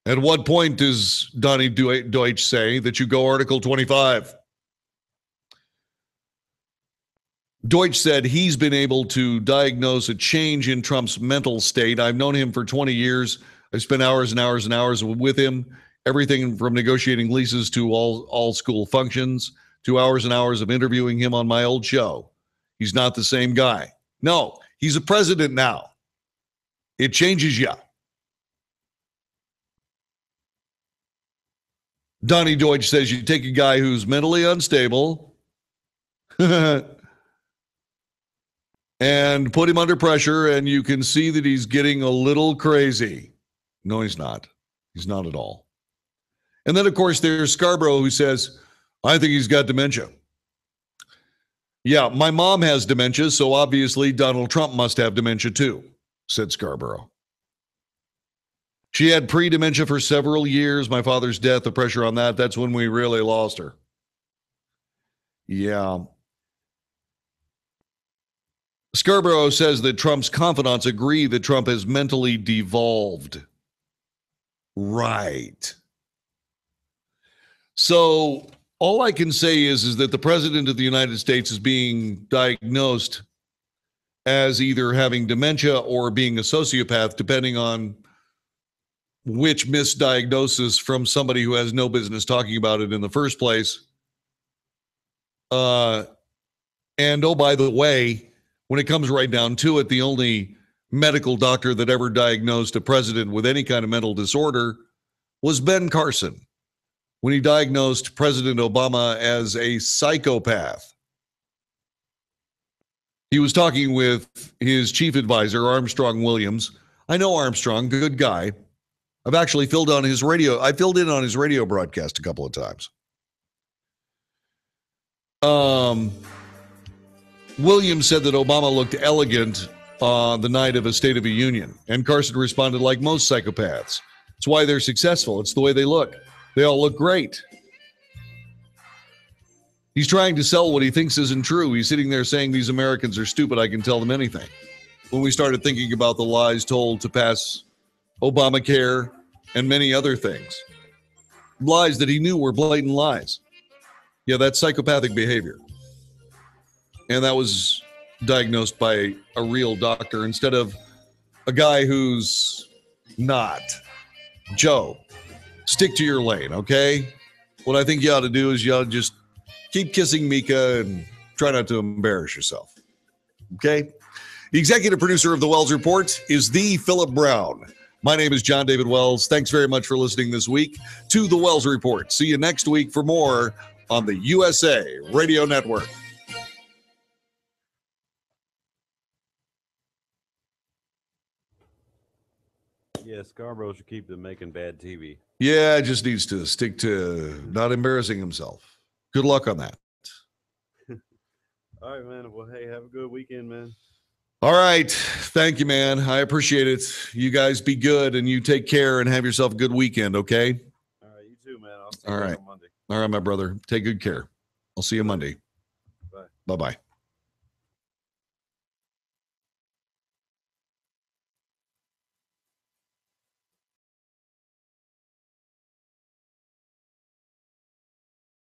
At what point does Donnie Deutsch say that you go Article 25? Deutsch said he's been able to diagnose a change in Trump's mental state. I've known him for 20 years. I spent hours and hours and hours with him, everything from negotiating leases to all school functions, to hours and hours of interviewing him on my old show. He's not the same guy. No, he's a president now. It changes you. Donnie Deutsch says you take a guy who's mentally unstable and put him under pressure, and you can see that he's getting a little crazy. No, he's not. He's not at all. And then, of course, there's Scarborough, who says, I think he's got dementia. Yeah, my mom has dementia, so obviously Donald Trump must have dementia too, said Scarborough. She had pre-dementia for several years. My father's death, the pressure on that's when we really lost her. Yeah. Scarborough says that Trump's confidants agree that Trump has mentally devolved. Right. So all I can say is that the president of the United States is being diagnosed as either having dementia or being a sociopath, depending on which misdiagnosis from somebody who has no business talking about it in the first place. And oh, by the way, when it comes right down to it, the only medical doctor that ever diagnosed a president with any kind of mental disorder was Ben Carson, when he diagnosed President Obama as a psychopath. He was talking with his chief advisor, Armstrong Williams. I know Armstrong, good guy. I've actually filled in on his radio broadcast a couple of times. Williams said that Obama looked elegant on the night of a State of the Union, and Carson responded like most psychopaths. It's why they're successful. It's the way they look. They all look great. He's trying to sell what he thinks isn't true. He's sitting there saying these Americans are stupid. I can tell them anything. When we started thinking about the lies told to pass Obamacare and many other things, lies that he knew were blatant lies. Yeah, that's psychopathic behavior. And that was diagnosed by a real doctor instead of a guy who's not. Joe, stick to your lane, okay? What I think you ought to do is you ought to just keep kissing Mika and try not to embarrass yourself, okay? The executive producer of the Wells Report is the Philip Brown. My name is John David Wells. Thanks very much for listening this week to the Wells Report. See you next week for more on the USA Radio Network. Yeah, Scarborough should keep them making bad TV. Yeah, just needs to stick to not embarrassing himself. Good luck on that. All right, man. Well, hey, have a good weekend, man. All right. Thank you, man. I appreciate it. You guys be good and you take care and have yourself a good weekend, okay? All right, you too, man. I'll see you on Monday. All right, my brother. Take good care. I'll see you Monday. Bye. Bye-bye.